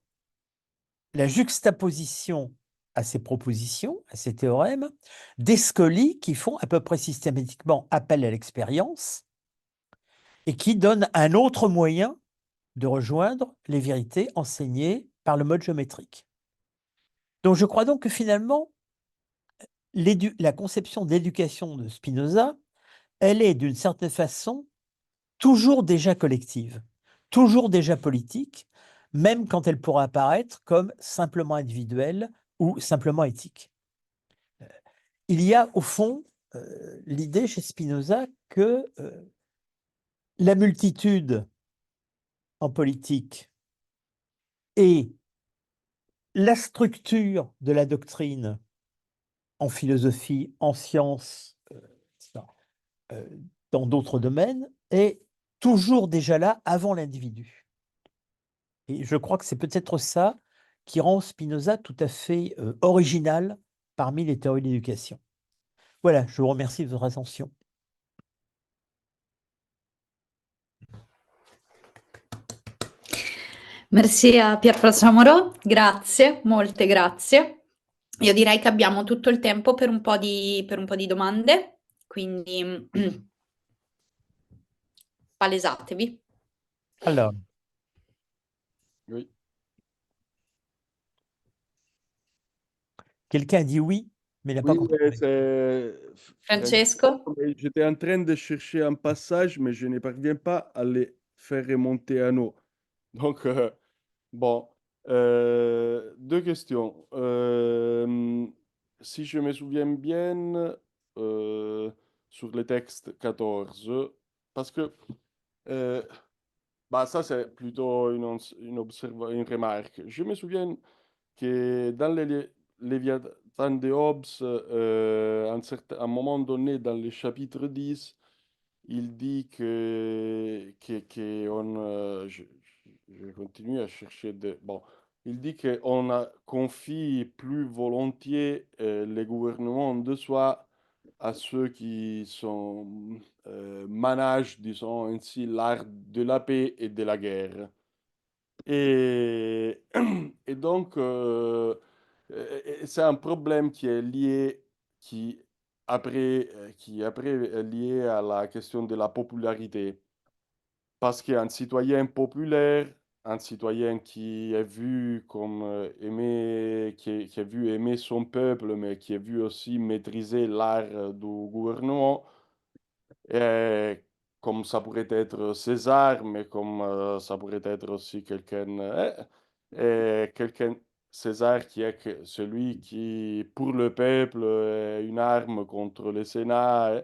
la juxtaposition à ces propositions, à ces théorèmes, des scolies qui font à peu près systématiquement appel à l'expérience et qui donnent un autre moyen de rejoindre les vérités enseignées par le mode géométrique. Donc je crois donc que finalement, la conception d'éducation de Spinoza, elle est d'une certaine façon toujours déjà collective, toujours déjà politique, même quand elle pourra apparaître comme simplement individuelle ou simplement éthique. Il y a au fond l'idée chez Spinoza que la multitude en politique et la structure de la doctrine en philosophie, en sciences, etc., euh, dans d'autres domaines, est toujours déjà là avant l'individu. Et je crois que c'est peut-être ça qui rend Spinoza tout à fait original parmi les théories de l'éducation. Voilà, je vous remercie de votre attention. Merci a Pierfrancesco Amoreau, grazie, molte grazie. Io direi che abbiamo tutto il tempo per un po' di domande, quindi palesatevi. Alors, Oui. quelqu'un a dit oui, mais n'a pas Oui, compris. c'est Francesco? mais j'étais en train de chercher un passage, mais je ne parviens pas à les faire remonter à nous. Donc, bon, deux questions. Si je me souviens bien, euh, sur le texte 14, parce que bah, ça, c'est plutôt une remarque. Je me souviens que dans les Léviathan de Hobbes, à un moment donné, dans le chapitre 10, il dit que je continue à chercher bon, il dit qu'on confie plus volontiers les gouvernements de soi à ceux qui managent, disons ainsi, l'art de la paix et de la guerre. Et, et donc, c'est un problème qui est lié, qui après est lié à la question de la popularité. Parce qu'un citoyen populaire, un citoyen qui est vu comme aimer, qui est vu aimer son peuple, mais qui est vu aussi maîtriser l'art du gouvernement, et comme ça pourrait être César, mais comme ça pourrait être aussi quelqu'un, César qui est celui qui, pour le peuple, est une arme contre le Sénat.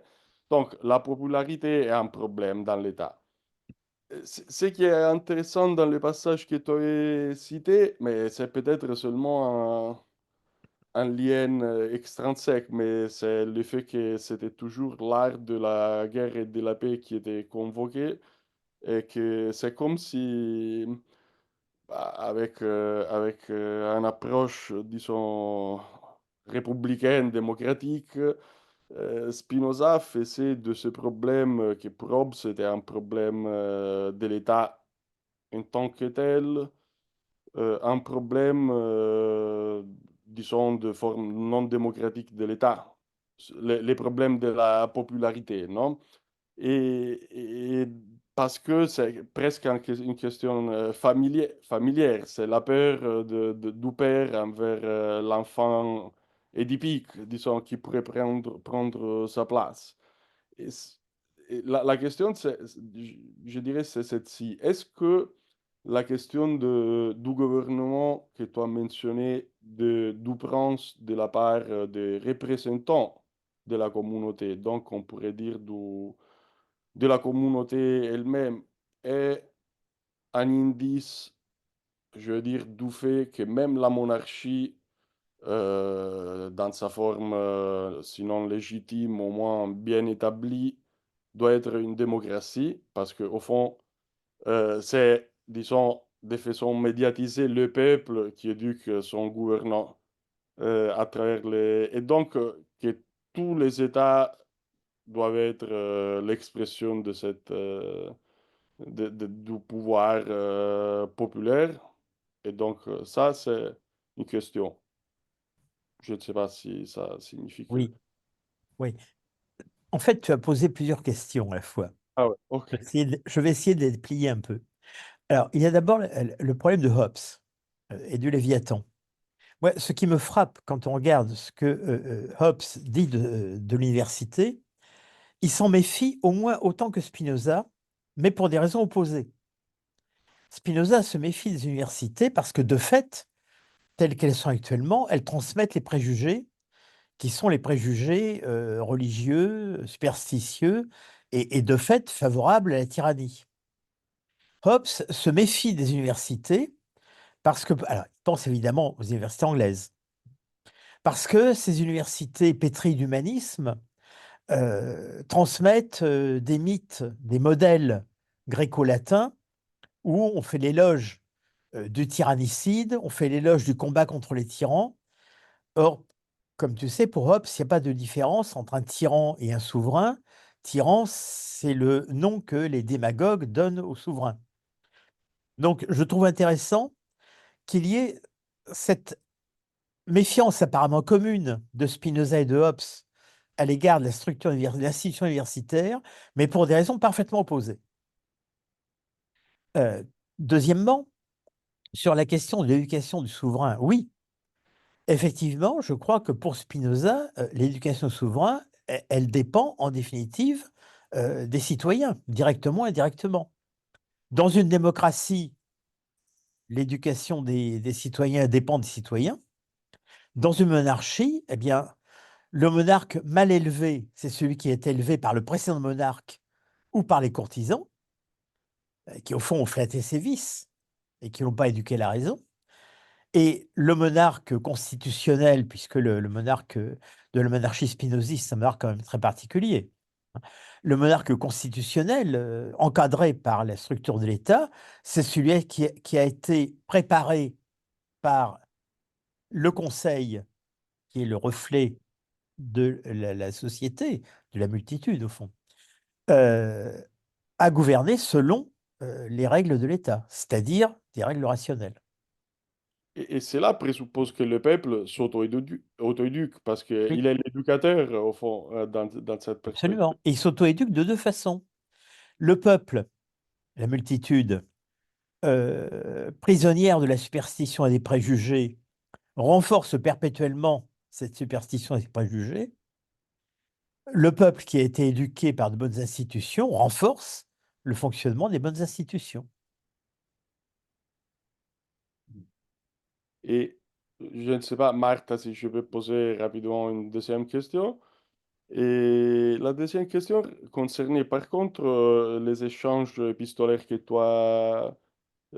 Donc, la popularité est un problème dans l'État. Ce qui est intéressant dans le passage que tu as cité, mais c'est peut-être seulement un lien extrinsèque, mais c'est le fait que c'était toujours l'art de la guerre et de la paix qui était convoqué, et que c'est comme si, bah, avec une approche, disons, républicaine, démocratique, Spinoza faisait de ce problème que pour Hobbes c'était un problème de l'État en tant que tel, un problème, disons, de forme non démocratique de l'État, les problèmes de la popularité, non? Et parce que c'est presque une question familière, c'est la peur du père envers l'enfant édipique, disons, qui pourrait prendre sa place. Et la question, je dirais, c'est celle-ci. Est-ce que la question du gouvernement que tu as mentionné, d'où prend de la part des représentants de la communauté, donc on pourrait dire de la communauté elle-même, est un indice, je veux dire, du fait que même la monarchie, dans sa forme, sinon légitime, au moins bien établie, doit être une démocratie, parce qu'au fond, c'est, disons, de façon médiatisée, le peuple qui éduque son gouvernant à travers les... Et donc, que tous les États doivent être l'expression de du pouvoir populaire. Et donc, ça, c'est une question. Je ne sais pas si ça signifie que... Oui, oui. En fait, tu as posé plusieurs questions à la fois. Ah ouais, ok. Je vais essayer de les plier un peu. Alors, il y a d'abord le problème de Hobbes et du Léviathan. Ouais, ce qui me frappe quand on regarde ce que Hobbes dit de l'université, il s'en méfie au moins autant que Spinoza, mais pour des raisons opposées. Spinoza se méfie des universités parce que de fait, telles qu'elles sont actuellement, elles transmettent les préjugés qui sont les préjugés religieux, superstitieux et de fait favorables à la tyrannie. Hobbes se méfie des universités parce que, alors, il pense évidemment aux universités anglaises, parce que ces universités pétries d'humanisme transmettent des mythes, des modèles gréco-latins où on fait l'éloge du tyrannicide, on fait l'éloge du combat contre les tyrans. Or, comme tu sais, pour Hobbes, il n'y a pas de différence entre un tyran et un souverain. Tyran, c'est le nom que les démagogues donnent au souverain. Donc, je trouve intéressant qu'il y ait cette méfiance apparemment commune de Spinoza et de Hobbes à l'égard de la structure de l'institution universitaire, mais pour des raisons parfaitement opposées. Deuxièmement, sur la question de l'éducation du souverain, oui, effectivement, je crois que pour Spinoza, l'éducation du souverain, elle dépend en définitive des citoyens, directement et indirectement. Dans une démocratie, l'éducation des citoyens dépend des citoyens. Dans une monarchie, eh bien, le monarque mal élevé, c'est celui qui est élevé par le précédent monarque ou par les courtisans, qui au fond ont flatté ses vices et qui n'ont pas éduqué la raison. Et le monarque constitutionnel, puisque le monarque de la monarchie spinoziste, c'est un monarque quand même très particulier. Le monarque constitutionnel, encadré par la structure de l'État, c'est celui qui a été préparé par le Conseil, qui est le reflet de la société, de la multitude au fond, euh, à gouverner selon les règles de l'État, c'est-à-dire des règles rationnelles. Et cela présuppose que le peuple s'auto-éduque parce Oui, qu'il est l'éducateur, au fond, dans cette perspective. absolument. Et il s'auto-éduque de deux façons. Le peuple, la multitude, prisonnière de la superstition et des préjugés, renforce perpétuellement cette superstition et ces préjugés. Le peuple qui a été éduqué par de bonnes institutions renforce le fonctionnement des bonnes institutions. Et je ne sais pas, Martha, si je peux poser rapidement une deuxième question. Et la deuxième question concernait par contre les échanges épistolaires que tu as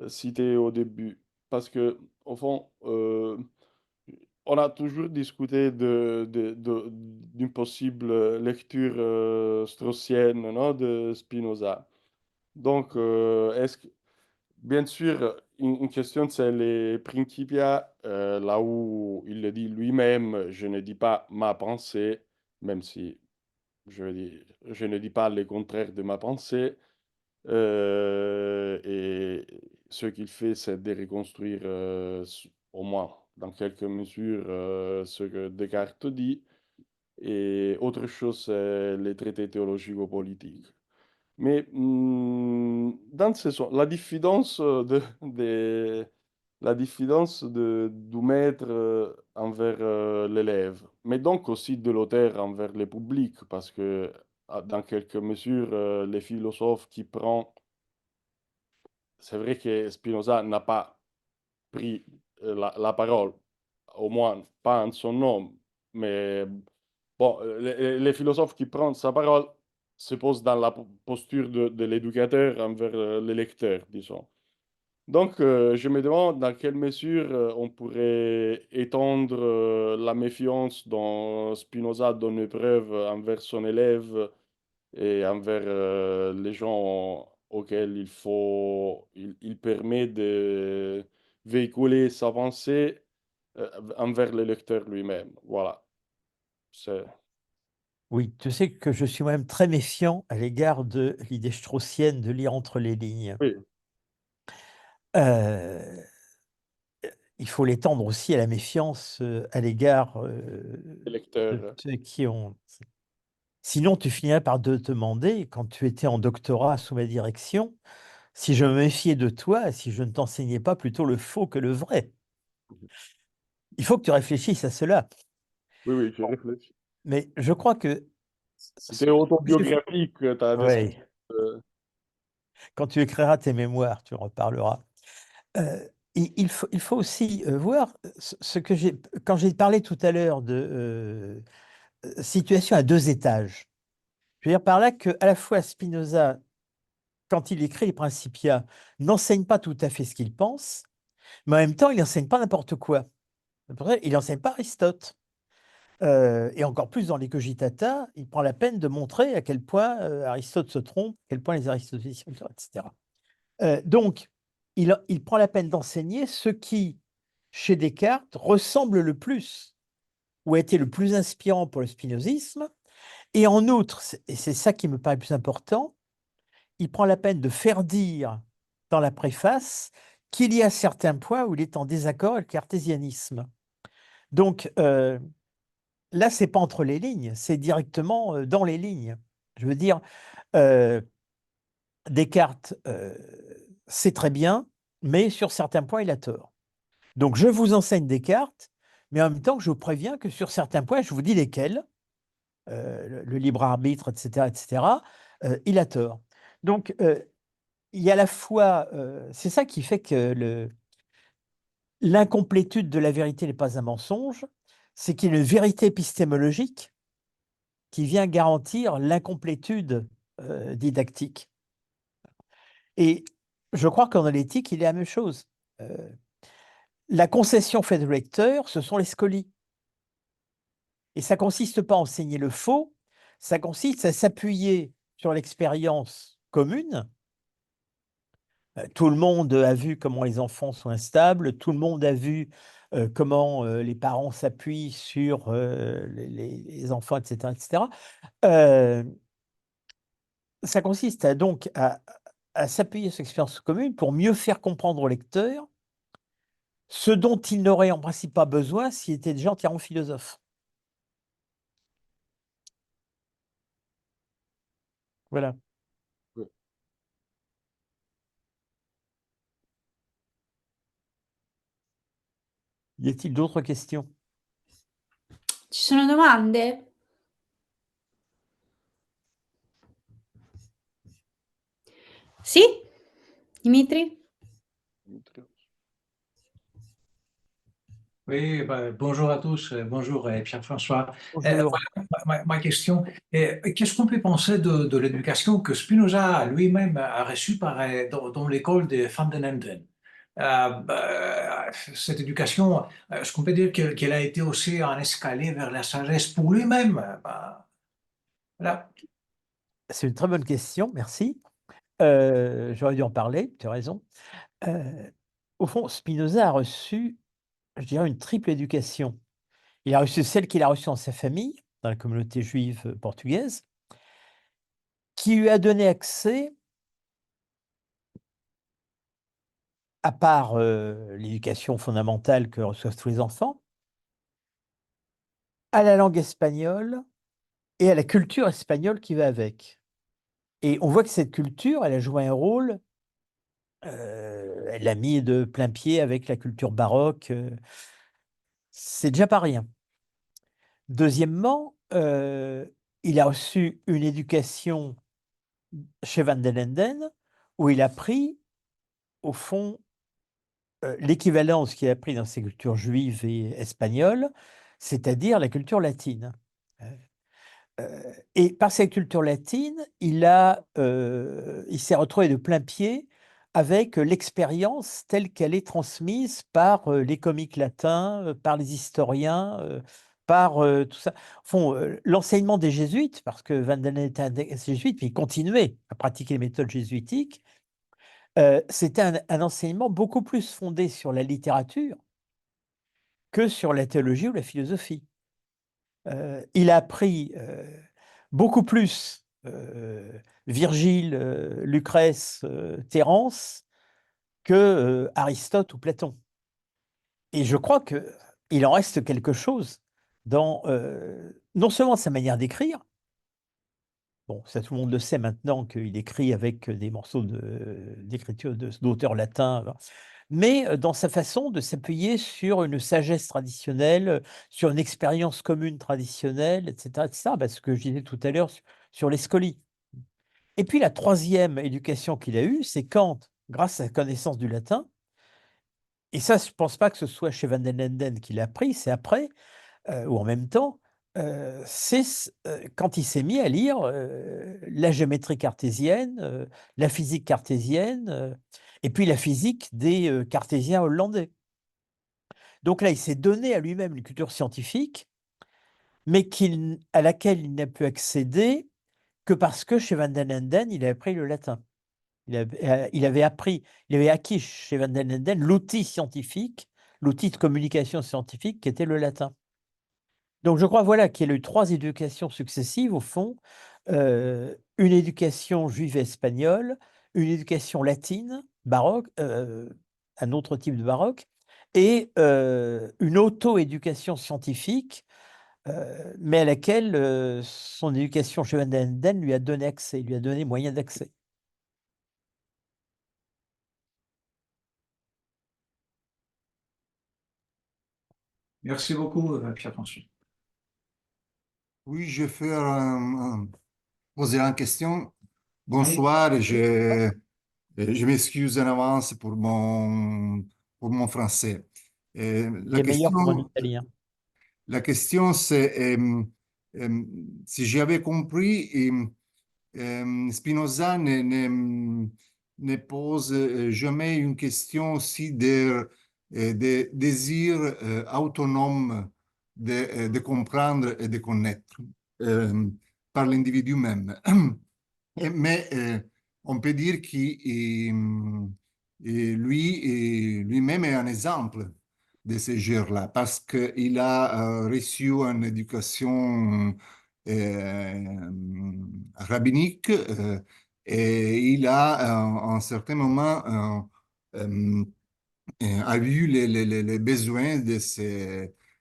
cités au début. Parce que, au fond, on a toujours discuté d'une possible lecture straussienne, non, de Spinoza. Donc, est-ce que, bien sûr, une question, c'est les Principia, là où il le dit lui-même, je ne dis pas ma pensée, même si je ne dis pas le contraire de ma pensée. Et ce qu'il fait, c'est de reconstruire, au moins dans quelques mesures, ce que Descartes dit. Et autre chose, c'est les traités théologico-politiques. Mais dans ce sens, la diffidence la diffidence du maître envers l'élève, mais donc aussi de l'auteur envers le public, parce que dans quelques mesures, les philosophes qui prend, c'est vrai que Spinoza n'a pas pris la parole, au moins pas en son nom, mais bon, les philosophes qui prennent sa parole se posent dans la posture de l'éducateur envers les lecteurs, disons. Donc, je me demande dans quelle mesure on pourrait étendre la méfiance dont Spinoza donne preuve envers son élève et envers les gens auxquels il permet de véhiculer sa pensée envers le lecteur lui-même. Voilà. C'est... Oui, tu sais que je suis moi-même très méfiant à l'égard de l'idée straussienne de lire entre les lignes. Oui, Euh, il faut l'étendre aussi à la méfiance à l'égard le de lecteur. ceux qui ont... Sinon, tu finirais par te demander, quand tu étais en doctorat sous ma direction, si je me méfiais de toi, si je ne t'enseignais pas plutôt le faux que le vrai. Il faut que tu réfléchisses à cela. Oui, oui, j'ai réfléchi. Mais je crois que C'est autobiographique, ta oui, description. de- quand tu écriras tes mémoires, tu en reparleras. Euh, il faut aussi voir ce que j'ai, quand j'ai parlé tout à l'heure de situation à deux étages. Je veux dire par là que à la fois Spinoza, quand il écrit les Principia, n'enseigne pas tout à fait ce qu'il pense, mais en même temps, il n'enseigne pas n'importe quoi. C'est pour ça, il n'enseigne pas Aristote. Et encore plus dans les Cogitata, il prend la peine de montrer à quel point Aristote se trompe, à quel point les aristotéliciens, etc. Donc, il prend la peine d'enseigner ce qui, chez Descartes, ressemble le plus, ou a été le plus inspirant pour le spinozisme. Et en outre, et c'est ça qui me paraît le plus important, il prend la peine de faire dire dans la préface qu'il y a certains points où il est en désaccord avec le cartésianisme. Donc, là, c'est pas entre les lignes, c'est directement dans les lignes. Je veux dire, euh, Descartes, c'est très bien, mais sur certains points, il a tort. Donc, je vous enseigne Descartes, mais en même temps, je vous préviens que sur certains points, je vous dis lesquels, le libre arbitre, etc., il a tort. Donc, il y a à la fois, c'est ça qui fait que l'incomplétude de la vérité n'est pas un mensonge, c'est qu'il y a une vérité épistémologique qui vient garantir l'incomplétude didactique. Et je crois qu'en l'éthique, il est la même chose. Euh, la concession faite au lecteur, ce sont les scolies. Et ça consiste pas à enseigner le faux, ça consiste à s'appuyer sur l'expérience commune. Tout le monde a vu comment les enfants sont instables, tout le monde a vu comment les parents s'appuient sur les enfants, etc., etc. Euh, ça consiste donc à s'appuyer sur l'expérience commune pour mieux faire comprendre au lecteur ce dont il n'aurait en principe pas besoin s'il était déjà entièrement philosophe. Voilà. Ouais. Y a-t-il d'autres questions? Ci sono domande? Sì? Dimitri? Oui, bah, bonjour à tous, bonjour Pierre-François. Bonjour. Voilà, ma question, qu'est-ce qu'on peut penser de l'éducation que Spinoza lui-même a reçue dans l'école de Van den Enden? Cette éducation, est-ce qu'on peut dire qu'elle a été aussi un escalier vers la sagesse pour lui-même? Voilà. C'est une très bonne question, merci. J'aurais dû en parler, tu as raison. Au fond, Spinoza a reçu, je dirais, une triple éducation. Il a reçu celle qu'il a reçue dans sa famille, dans la communauté juive portugaise, qui lui a donné accès, à part l'éducation fondamentale que reçoivent tous les enfants, à la langue espagnole et à la culture espagnole qui va avec. Et on voit que cette culture, elle a joué un rôle, elle l'a mis de plein pied avec la culture baroque, c'est déjà pas rien. Deuxièmement, il a reçu une éducation chez Van den Enden, où il a pris, au fond, l'équivalence qu'il a pris dans ses cultures juives et espagnoles, c'est-à-dire la culture latine. Et par cette culture latine, il s'est retrouvé de plein pied avec l'expérience telle qu'elle est transmise par les comiques latins, par les historiens, par tout ça. Au fond, l'enseignement des jésuites, parce que Van den Enden était un jésuite, puis il continuait à pratiquer les méthodes jésuitiques, c'était un enseignement beaucoup plus fondé sur la littérature que sur la théologie ou la philosophie. Il a appris beaucoup plus Virgile, Lucrèce, Terence que Aristote ou Platon. Et je crois qu'il en reste quelque chose dans non seulement sa manière d'écrire, Bon, ça tout le monde le sait maintenant qu'il écrit avec des morceaux d'écriture d'auteurs latins, mais dans sa façon de s'appuyer sur une sagesse traditionnelle, sur une expérience commune traditionnelle, etc., etc. Bah, ce que je disais tout à l'heure sur les scolies. Et puis la troisième éducation qu'il a eue, c'est quand, grâce à sa connaissance du latin, et ça, je ne pense pas que ce soit chez Van den Enden qu'il a appris, c'est après, ou en même temps, quand il s'est mis à lire la géométrie cartésienne, la physique cartésienne, et puis la physique des cartésiens hollandais. Donc là, il s'est donné à lui-même une culture scientifique, mais à laquelle il n'a pu accéder que parce que chez Van den Enden, il avait appris le latin. Il avait acquis chez Van den Enden l'outil scientifique, l'outil de communication scientifique qui était le latin. Donc je crois voilà qu'il y a eu 3 éducations successives au fond, une éducation juive et espagnole, une éducation latine, baroque, un autre type de baroque et une auto-éducation scientifique, mais à laquelle, son éducation chez Van den Enden lui a donné accès, lui a donné moyen d'accès. Merci beaucoup, Pierre-François. Oui, je vais poser une question. Oui. Bonsoir, je m'excuse en avance pour mon français. Il est meilleur que mon italien. La question, c'est si j'avais compris, Spinoza ne pose jamais une question aussi de désir autonome de comprendre et de connaître par l'individu même. Mais on peut dire lui-même est un exemple de ce genre-là, parce qu'il a reçu une éducation rabbinique et il a, à un certain moment, a vu les besoins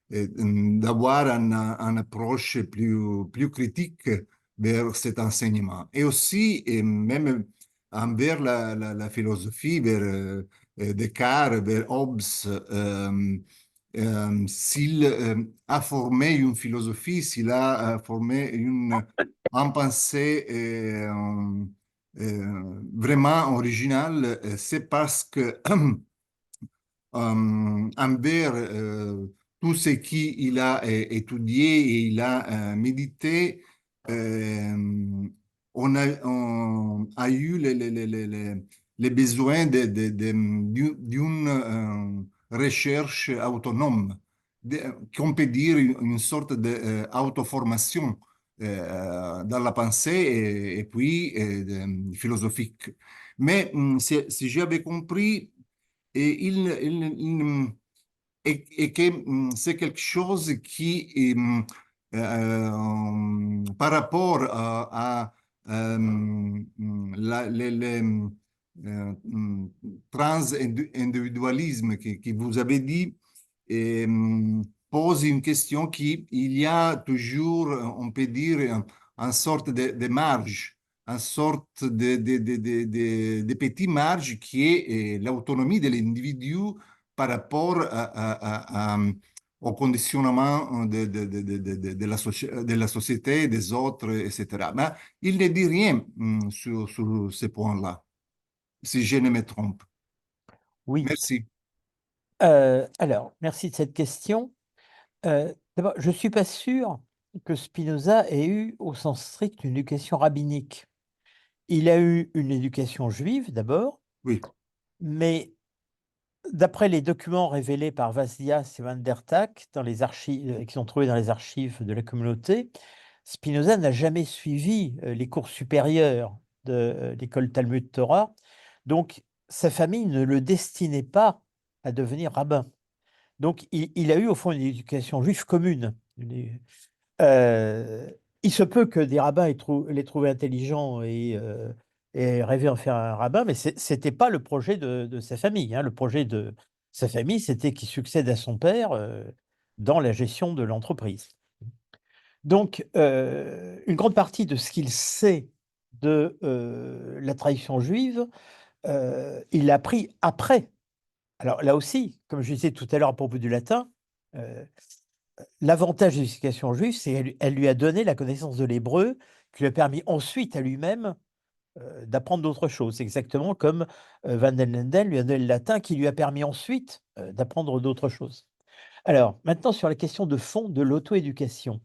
d'avoir une approche plus critique vers cet enseignement. Et aussi, et même envers la philosophie, vers Descartes, vers Hobbes, s'il a formé une philosophie, s'il a formé une pensée vraiment originale, c'est parce que envers tout ce qu'il a étudié et il a médité, on a eu les besoins d'une recherche autonome, qu'on peut dire une sorte d'auto-formation dans la pensée et puis philosophique. Mais si j'avais compris, et et que c'est quelque chose qui, par rapport les trans-individualisme que vous avez dit, pose une question qu'il y a toujours, on peut dire, une sorte de marge, une sorte de petit marge qui est l'autonomie de l'individu par rapport au conditionnement de la société, des autres, etc. Mais il ne dit rien sur ce point-là, si je ne me trompe. Oui. Merci. Alors, merci de cette question. D'abord, je ne suis pas sûr que Spinoza ait eu, au sens strict, une éducation rabbinique. Il a eu une éducation juive d'abord, Oui. mais d'après les documents révélés par Vasias et Van der Tak dans les archives, qui sont trouvés dans les archives de la communauté, Spinoza n'a jamais suivi les cours supérieurs de l'école Talmud Torah, donc sa famille ne le destinait pas à devenir rabbin. Donc il a eu au fond une éducation juive commune. Il se peut que des rabbins l'aient trouvé intelligent et rêvé en faire un rabbin, mais ce n'était pas le projet de sa famille, hein. Le projet de sa famille, c'était qu'il succède à son père dans la gestion de l'entreprise. Donc, une grande partie de ce qu'il sait de la tradition juive, il l'a appris après. Alors là aussi, comme je disais tout à l'heure à propos du latin, euh, l'avantage de l'éducation juive, c'est qu'elle lui a donné la connaissance de l'hébreu, qui lui a permis ensuite à lui-même d'apprendre d'autres choses. Exactement comme Van den Linden lui a donné le latin, qui lui a permis ensuite d'apprendre d'autres choses. Alors, maintenant, sur la question de fond de l'auto-éducation.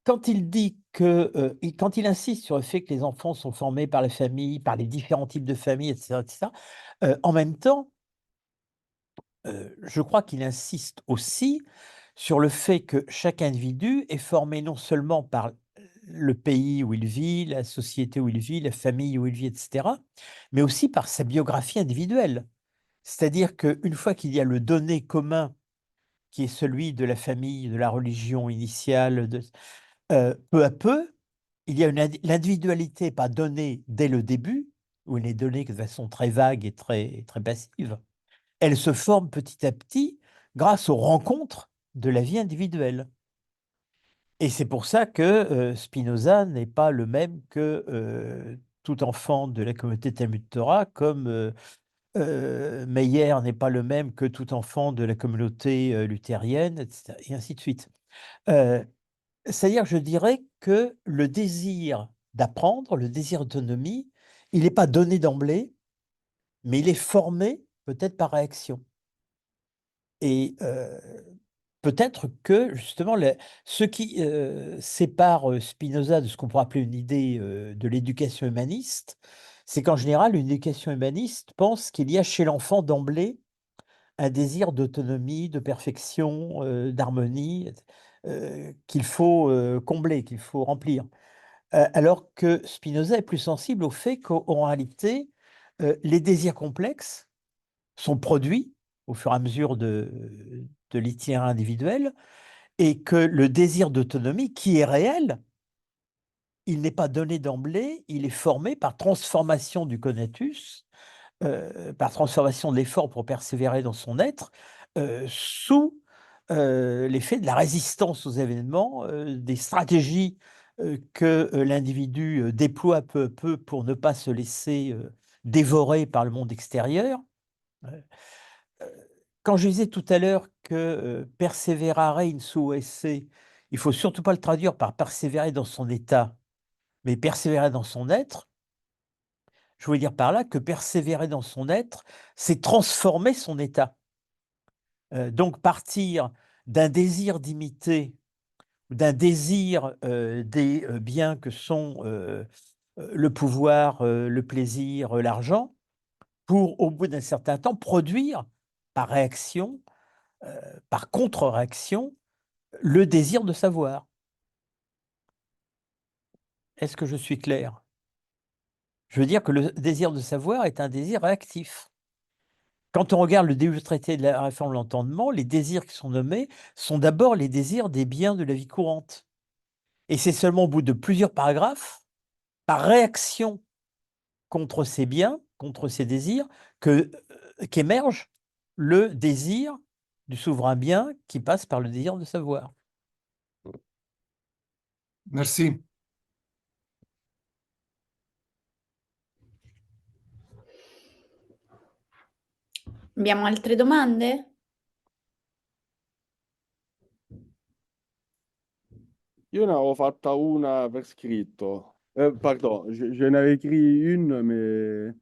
Quand il dit que, quand il insiste sur le fait que les enfants sont formés par la famille, par les différents types de familles, etc., en même temps, je crois qu'il insiste aussi sur le fait que chaque individu est formé non seulement par le pays où il vit, la société où il vit, la famille où il vit, etc., mais aussi par sa biographie individuelle. C'est-à-dire qu'une fois qu'il y a le donné commun, qui est celui de la famille, de la religion initiale, peu à peu, il y a l'individualité pas donnée dès le début, où elle est donnée de façon très vague et très, très passive. Elle se forme petit à petit grâce aux rencontres de la vie individuelle. Et c'est pour ça que Spinoza n'est pas le même que tout enfant de la communauté Talmud Torah, comme Meyer n'est pas le même que tout enfant de la communauté luthérienne, etc., et ainsi de suite. C'est-à-dire, je dirais que le désir d'apprendre, le désir d'autonomie, il n'est pas donné d'emblée, mais il est formé peut-être par réaction. Et peut-être que justement, ce qui sépare Spinoza de ce qu'on pourrait appeler une idée de l'éducation humaniste, c'est qu'en général, une éducation humaniste pense qu'il y a chez l'enfant d'emblée un désir d'autonomie, de perfection, d'harmonie, qu'il faut combler, qu'il faut remplir. Alors que Spinoza est plus sensible au fait qu'en réalité, les désirs complexes sont produits au fur et à mesure de l'itinéraire individuel, et que le désir d'autonomie, qui est réel, il n'est pas donné d'emblée, il est formé par transformation du conatus, par transformation de l'effort pour persévérer dans son être, sous l'effet de la résistance aux événements, des stratégies que l'individu déploie peu à peu pour ne pas se laisser dévorer par le monde extérieur. Quand je disais tout à l'heure que perseverare in suo esse, il faut surtout pas le traduire par persévérer dans son état, mais persévérer dans son être, je voulais dire par là que persévérer dans son être, c'est transformer son état. Donc partir d'un désir d'imiter, d'un désir des biens que sont le pouvoir, le plaisir, l'argent, pour, au bout d'un certain temps, produire par réaction, par contre-réaction, le désir de savoir. Est-ce que je suis clair? Je veux dire que le désir de savoir est un désir réactif. Quand on regarde le début du traité de la réforme de l'entendement, les désirs qui sont nommés sont d'abord les désirs des biens de la vie courante. Et c'est seulement au bout de plusieurs paragraphes, par réaction contre ces biens, contre ces désirs, qu'émerge le désir du souverain bien qui passe par le désir de savoir. Merci. Abbiamo altre domande? Io ne avevo fatta una per scritto. Pardon, je n'avais écrit une, mais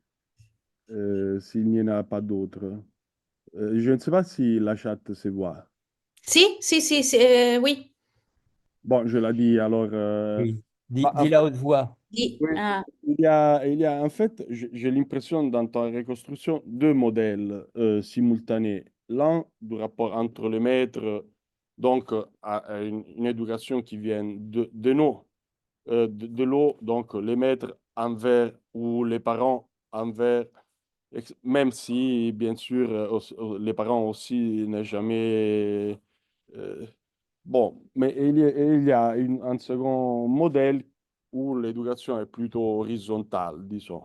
s'il n'y en a pas d'autres. Je ne sais pas si la chat se voit. Sì, sì, sì, sì, oui. Bon, je la dis alors. Oui. En Dis-la à haute voix. Di- Oui, ah, en fait, j'ai l'impression dans ta reconstruction deux modèles simultanés. L'un du rapport entre le maître, donc à une éducation qui vient de nous, de l'eau, donc les maîtres envers ou les parents envers, même si bien sûr les parents aussi n'est jamais euh, bon, mais il y a un second modèle où l'éducation est plutôt horizontale, disons.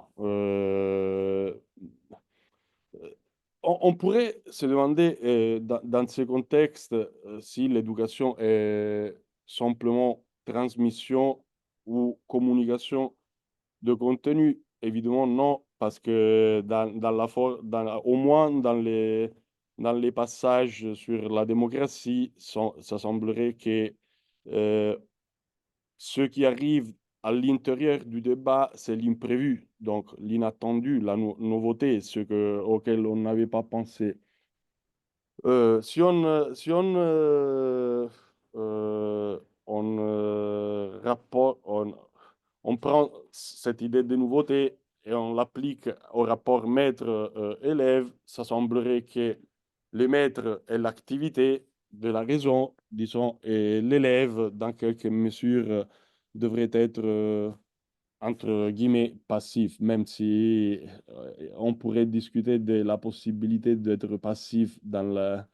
On pourrait se demander dans ces contextes si l'éducation est simplement transmission ou communication de contenu? Évidemment, non, parce que au moins dans les passages sur la démocratie, ça semblerait que euh, ce qui arrive à l'intérieur du débat, c'est l'imprévu, donc l'inattendu, la nouveauté, auquel on n'avait pas pensé. Si on prend cette idée de nouveauté et on l'applique au rapport maître-élève, ça semblerait que le maître est l'activité de la raison, disons, et l'élève, dans quelque mesure, devrait être, entre guillemets, passif, même si on pourrait discuter de la possibilité d'être passif dans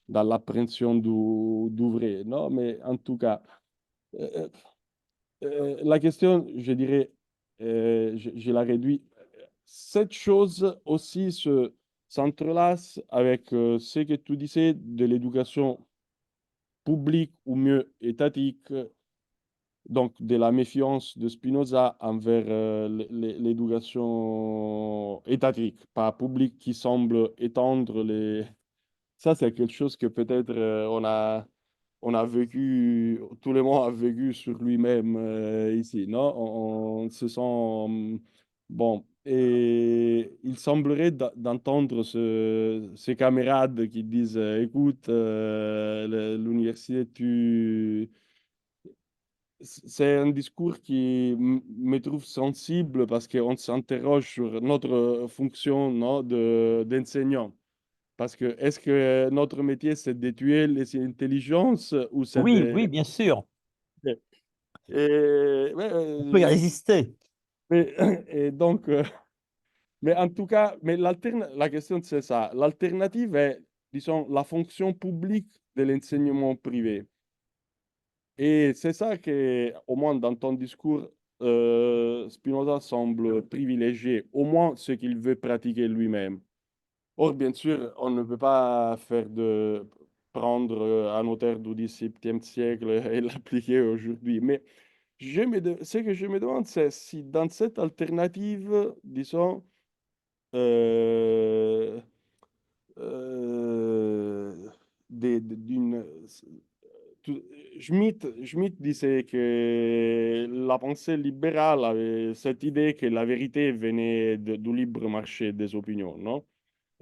l'appréhension du vrai. Non, mais en tout cas, euh, la question, je dirais, je la réduis. Cette chose aussi s'entrelace avec ce que tu disais de l'éducation publique ou mieux étatique, donc de la méfiance de Spinoza envers l'éducation étatique, pas publique, qui semble étendre les... Ça, c'est quelque chose que peut-être on a vécu, tout le monde a vécu sur lui-même ici, non? On se sent... bon, et il semblerait d'entendre ces camarades qui disent, écoute, l'université, c'est un discours qui me trouve sensible parce qu'on s'interroge sur notre fonction, non, d'enseignant. Parce que est-ce que notre métier, c'est de tuer les intelligences ou c'est Oui, de... oui, bien sûr, Et, ouais, on peut y résister. mais- et donc, mais en tout cas, la question, c'est ça. L'alternative est, disons, la fonction publique de l'enseignement privé. Et c'est ça que, au moins dans ton discours, Spinoza semble privilégier, au moins ce qu'il veut pratiquer lui-même. Or, bien sûr, on ne peut pas prendre un auteur du XVIIe siècle et l'appliquer aujourd'hui. Mais ce que je me demande, c'est si dans cette alternative, disons, euh, euh, d'une... tout- Schmitt disait que la pensée libérale avait cette idée que la vérité venait du libre marché des opinions, non?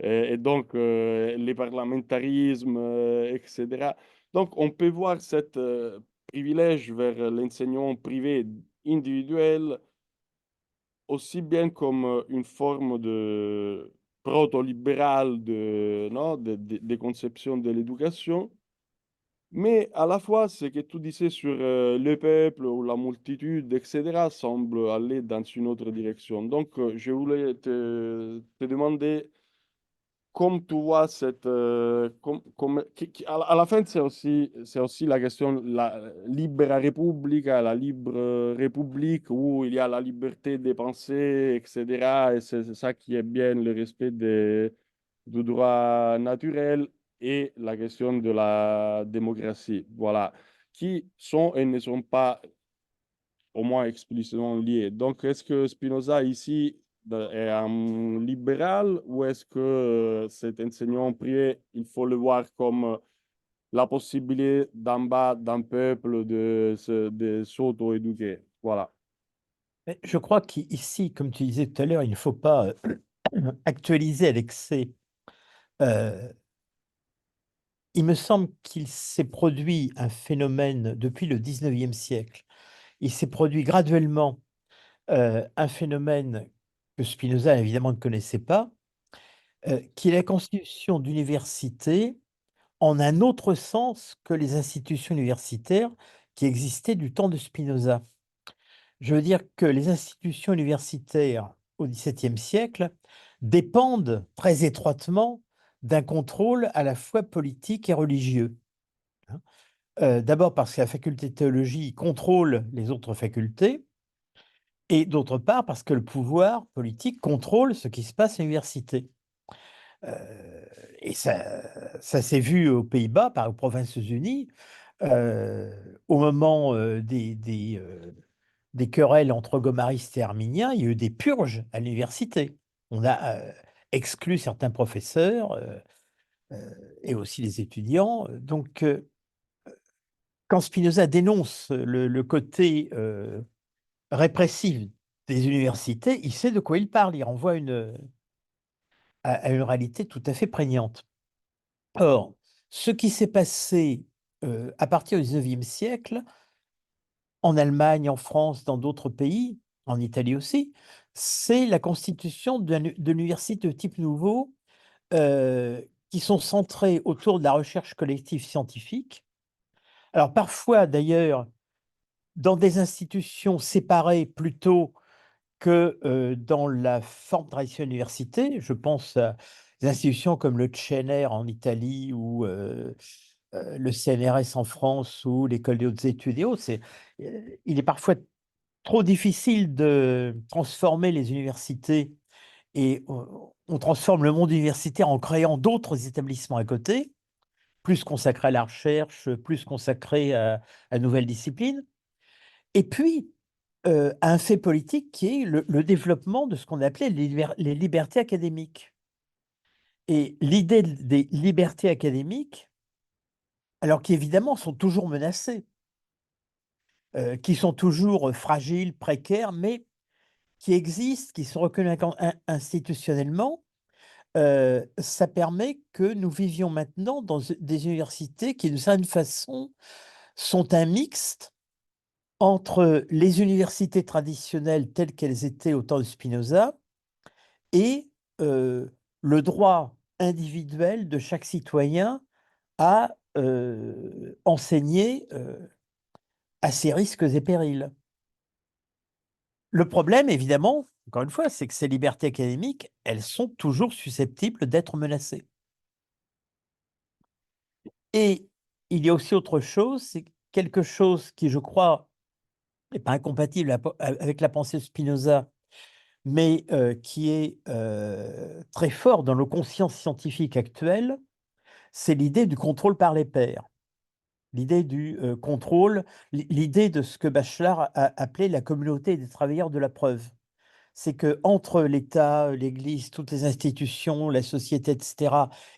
Et donc, les parlementarismes, etc. Donc, on peut voir cet privilège vers l'enseignement privé individuel aussi bien comme une forme de proto-libéral non, de conception de l'éducation, mais à la fois, ce que tu disais sur le peuple ou la multitude, etc., semble aller dans une autre direction. Donc, je voulais te demander comme tu vois cette à la fin c'est aussi la question la libera repubblica, la libre république où il y a la liberté de penser, etc. Et c'est ça qui est bien le respect du droit naturel et la question de la démocratie. Voilà, qui sont et ne sont pas au moins explicitement liés. Donc, est-ce que Spinoza ici est un libéral ou est-ce que cet enseignant privé, il faut le voir comme la possibilité d'en bas d'un peuple de s'auto-éduquer? Voilà. Mais je crois qu'ici, comme tu disais tout à l'heure, il ne faut pas actualiser à l'excès. Euh, il me semble qu'il s'est produit un phénomène depuis le 19e siècle. Il s'est produit graduellement un phénomène que Spinoza évidemment ne connaissait pas, qui est la constitution d'universités en un autre sens que les institutions universitaires qui existaient du temps de Spinoza. Je veux dire que les institutions universitaires au XVIIe siècle dépendent très étroitement d'un contrôle à la fois politique et religieux, hein. D'abord parce que la faculté de théologie contrôle les autres facultés, et d'autre part parce que le pouvoir politique contrôle ce qui se passe à l'université. Et ça s'est vu aux Pays-Bas, aux Provinces-Unies, Au moment des querelles entre gomaristes et arminiens, il y a eu des purges à l'université. On a exclu certains professeurs et aussi les étudiants. Donc, quand Spinoza dénonce le côté répressif des universités, il sait de quoi il parle. Il renvoie à une réalité tout à fait prégnante. Or, ce qui s'est passé à partir du XIXe siècle, en Allemagne, en France, dans d'autres pays, en Italie aussi, c'est la constitution de l'université de type nouveau qui sont centrées autour de la recherche collective scientifique. Alors parfois, d'ailleurs, dans des institutions séparées plutôt que dans la forme traditionnelle d'université. Je pense à des institutions comme le CNR en Italie ou le CNRS en France ou l'École des hautes études et autres. Il est parfois trop difficile de transformer les universités et on transforme le monde universitaire en créant d'autres établissements à côté, plus consacrés à la recherche, plus consacrés à nouvelles disciplines. Et puis, à un fait politique qui est le développement de ce qu'on appelait les libertés académiques. Et l'idée des libertés académiques, alors qui évidemment sont toujours menacées, qui sont toujours fragiles, précaires, mais qui existent, qui sont reconnues institutionnellement, ça permet que nous vivions maintenant dans des universités qui, d'une certaine façon, sont un mixte entre les universités traditionnelles telles qu'elles étaient au temps de Spinoza et le droit individuel de chaque citoyen à enseigner à ses risques et périls. Le problème, évidemment, encore une fois, c'est que ces libertés académiques, elles sont toujours susceptibles d'être menacées. Et il y a aussi autre chose, c'est quelque chose qui, je crois, n'est pas incompatible avec la pensée de Spinoza, mais qui est très fort dans nos consciences scientifiques actuelles, c'est l'idée du contrôle par les pairs, l'idée du contrôle, l'idée de ce que Bachelard a appelé la communauté des travailleurs de la preuve. C'est que entre l'État, l'Église, toutes les institutions, la société, etc.,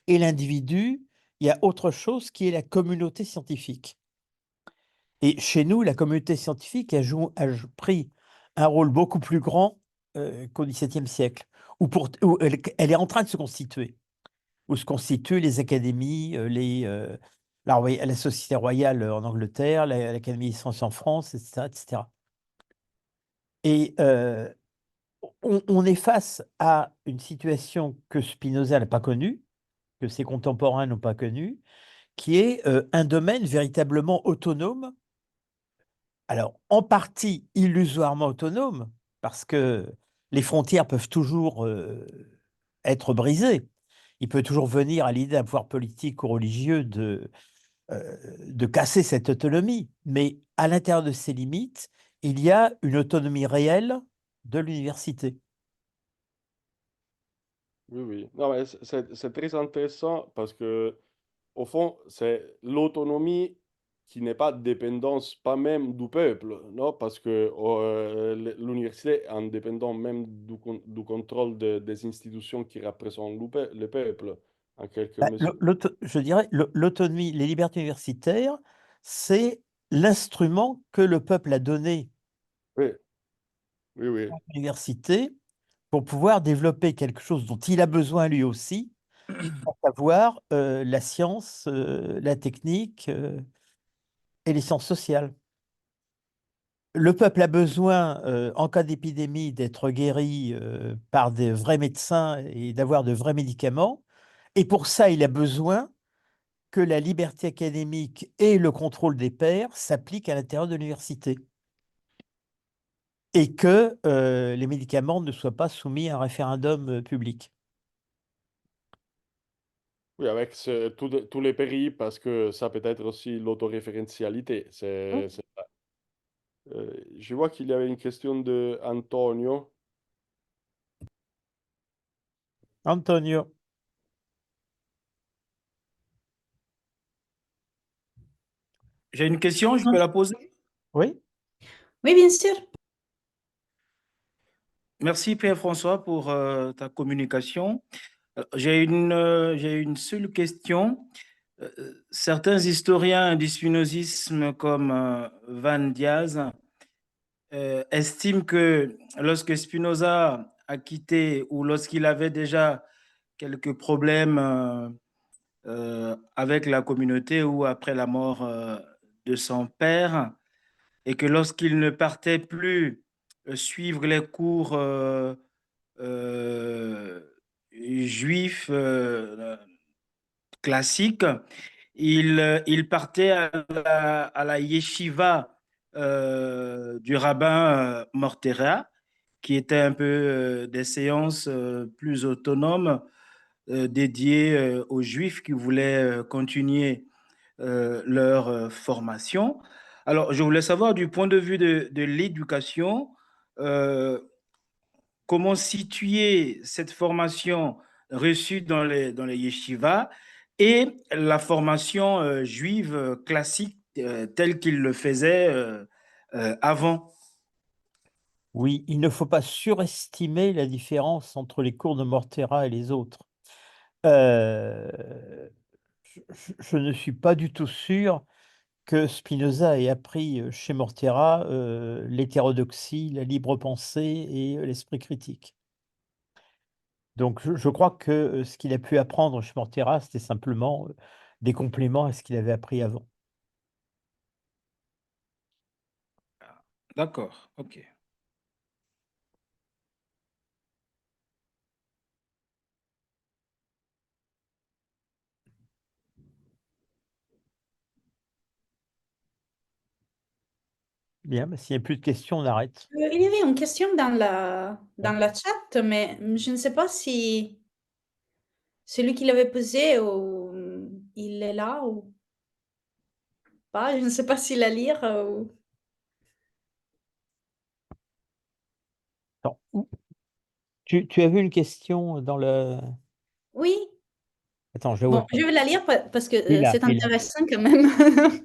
et l'individu, il y a autre chose qui est la communauté scientifique. Et chez nous, la communauté scientifique a pris un rôle beaucoup plus grand qu'au XVIIe siècle, où elle est en train de se constituer, où se constituent les académies, la Société royale en Angleterre, l'Académie des sciences en France, etc. etc. Et on est face à une situation que Spinoza n'a pas connue, que ses contemporains n'ont pas connue, qui est un domaine véritablement autonome. Alors, en partie illusoirement autonome, parce que les frontières peuvent toujours être brisées. Il peut toujours venir à l'idée d'un pouvoir politique ou religieux de casser cette autonomie. Mais à l'intérieur de ces limites, il y a une autonomie réelle de l'université. Oui, oui. Non, mais c'est très intéressant parce que, au fond, c'est l'autonomie qui n'est pas dépendance, pas même du peuple, non? Parce que l'université est indépendante même du contrôle des institutions qui représentent le peuple, en quelque Bah, mesure. je dirais, l'autonomie, les libertés universitaires, c'est l'instrument que le peuple a donné Oui, oui, oui. à l'université pour pouvoir développer quelque chose dont il a besoin lui aussi, à savoir la science, la technique et les sciences sociales. Le peuple a besoin, en cas d'épidémie, d'être guéri par des vrais médecins et d'avoir de vrais médicaments. Et pour ça, il a besoin que la liberté académique et le contrôle des pairs s'appliquent à l'intérieur de l'université et que les médicaments ne soient pas soumis à un référendum public. Oui, avec tous les pays, parce que ça peut être aussi l'autoréférentialité. Je vois qu'il y avait une question de Antonio. Antonio, J'ai une question, je peux la poser? Oui, Oui, bien sûr. Merci Pierre-François pour ta communication. J'ai une seule question. Certains historiens du spinozisme comme Van Diaz estiment que lorsque Spinoza a quitté ou lorsqu'il avait déjà quelques problèmes avec la communauté ou après la mort de son père, et que lorsqu'il ne partait plus suivre les cours euh, juifs classiques, il partait à la yeshiva du rabbin Mortera, qui était un peu des séances plus autonomes dédiées aux juifs qui voulaient continuer leur formation. Alors, je voulais savoir du point de vue de l'éducation, euh, comment situer cette formation reçue dans les yeshivas et la formation juive classique telle qu'il le faisait avant. oui, il ne faut pas surestimer la différence entre les cours de Mortera et les autres. Euh, je ne suis pas du tout sûr que Spinoza ait appris chez Mortera l'hétérodoxie, la libre pensée et l'esprit critique. Donc je crois que ce qu'il a pu apprendre chez Mortera, c'était simplement des compléments à ce qu'il avait appris avant. D'accord, ok. Bien, bah, s'il n'y a plus de questions, on arrête. Il y avait une question dans la chat, mais je ne sais pas si celui qui l'avait posée ou il est là ou pas. Je ne sais pas s'il la lire ou... Attends, tu as vu une question dans le... Oui, Attends, je la vois bon, pas. je vais la lire parce que Oui, là, c'est oui, là. intéressant quand même.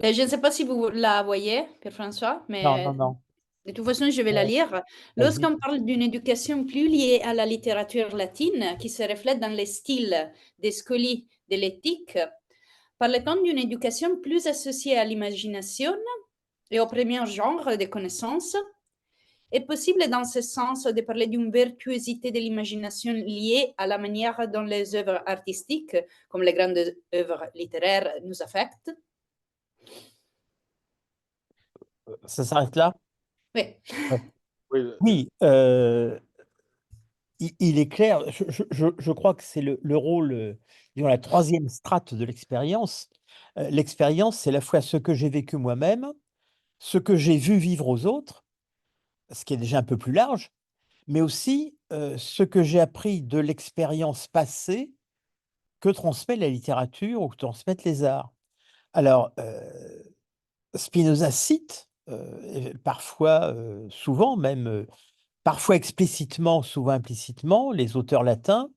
Je ne sais pas si vous la voyez, Pierre-François, Non, mais non, non. de toute façon, je vais la lire. Vas-y. Lorsqu'on parle d'une éducation plus liée à la littérature latine, qui se reflète dans les styles des scoli de l'éthique, parle-t-on d'une éducation plus associée à l'imagination et au premier genre des connaissances? Est possible dans ce sens de parler d'une virtuosité de l'imagination liée à la manière dont les œuvres artistiques, comme les grandes œuvres littéraires, nous affectent? Ça s'arrête là? Oui. Ouais. Oui, Oui, il est clair, je crois que c'est le rôle, disons, la troisième strate de l'expérience. L'expérience, c'est à la fois ce que j'ai vécu moi-même, ce que j'ai vu vivre aux autres, ce qui est déjà un peu plus large, mais aussi ce que j'ai appris de l'expérience passée que transmet la littérature ou que transmettent les arts. Alors, Spinoza cite, et parfois, souvent même, parfois explicitement, souvent implicitement, les auteurs latins.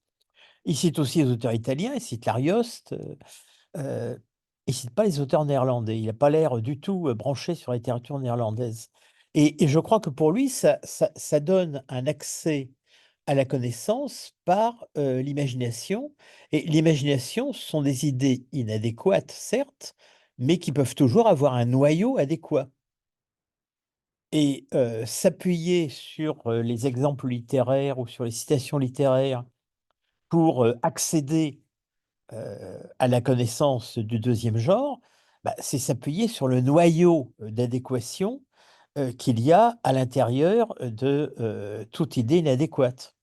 Il cite aussi les auteurs italiens, il cite l'Arioste, il cite pas les auteurs néerlandais. Il n'a pas l'air du tout branché sur la littérature néerlandaise. Et je crois que pour lui, ça donne un accès à la connaissance par l'imagination. Et l'imagination, ce sont des idées inadéquates, certes, mais qui peuvent toujours avoir un noyau adéquat. Et s'appuyer sur les exemples littéraires ou sur les citations littéraires pour accéder à la connaissance du deuxième genre, bah, c'est s'appuyer sur le noyau d'adéquation qu'il y a à l'intérieur de toute idée inadéquate.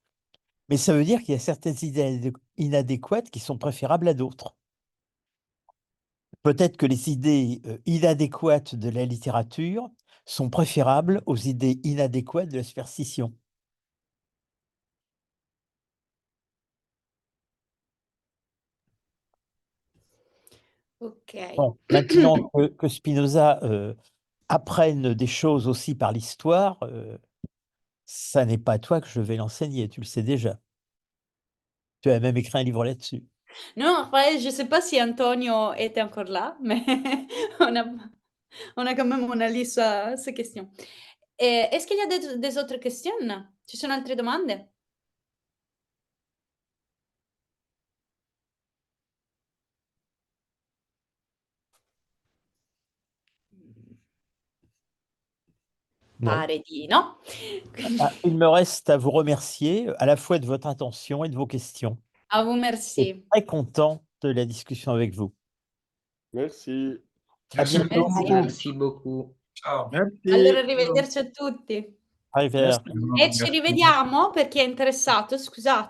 Mais ça veut dire qu'il y a certaines idées inadéquates qui sont préférables à d'autres. Peut-être que les idées inadéquates de la littérature sont préférables aux idées inadéquates de la superstition. Ok. Bon, maintenant que Spinoza apprenne des choses aussi par l'histoire, ça n'est pas à toi que je vais l'enseigner, tu le sais déjà. Tu as même écrit un livre là-dessus. Non, après, je sais pas si Antonio était encore là, mais on a quand même on a lu sa question. Est-ce qu'il y a des autres questions? Ci sono altre domande? Non. Pare di no. Ah, il me reste à vous remercier à la fois de votre attention et de vos questions. A vous Je suis merci. très content de la discussion avec vous. Merci. À Merci bientôt. Merci. Merci beaucoup. Ciao. Merci. Allora arrivederci a tutti. Arrivederci. E ci rivediamo per chi è interessato, scusate.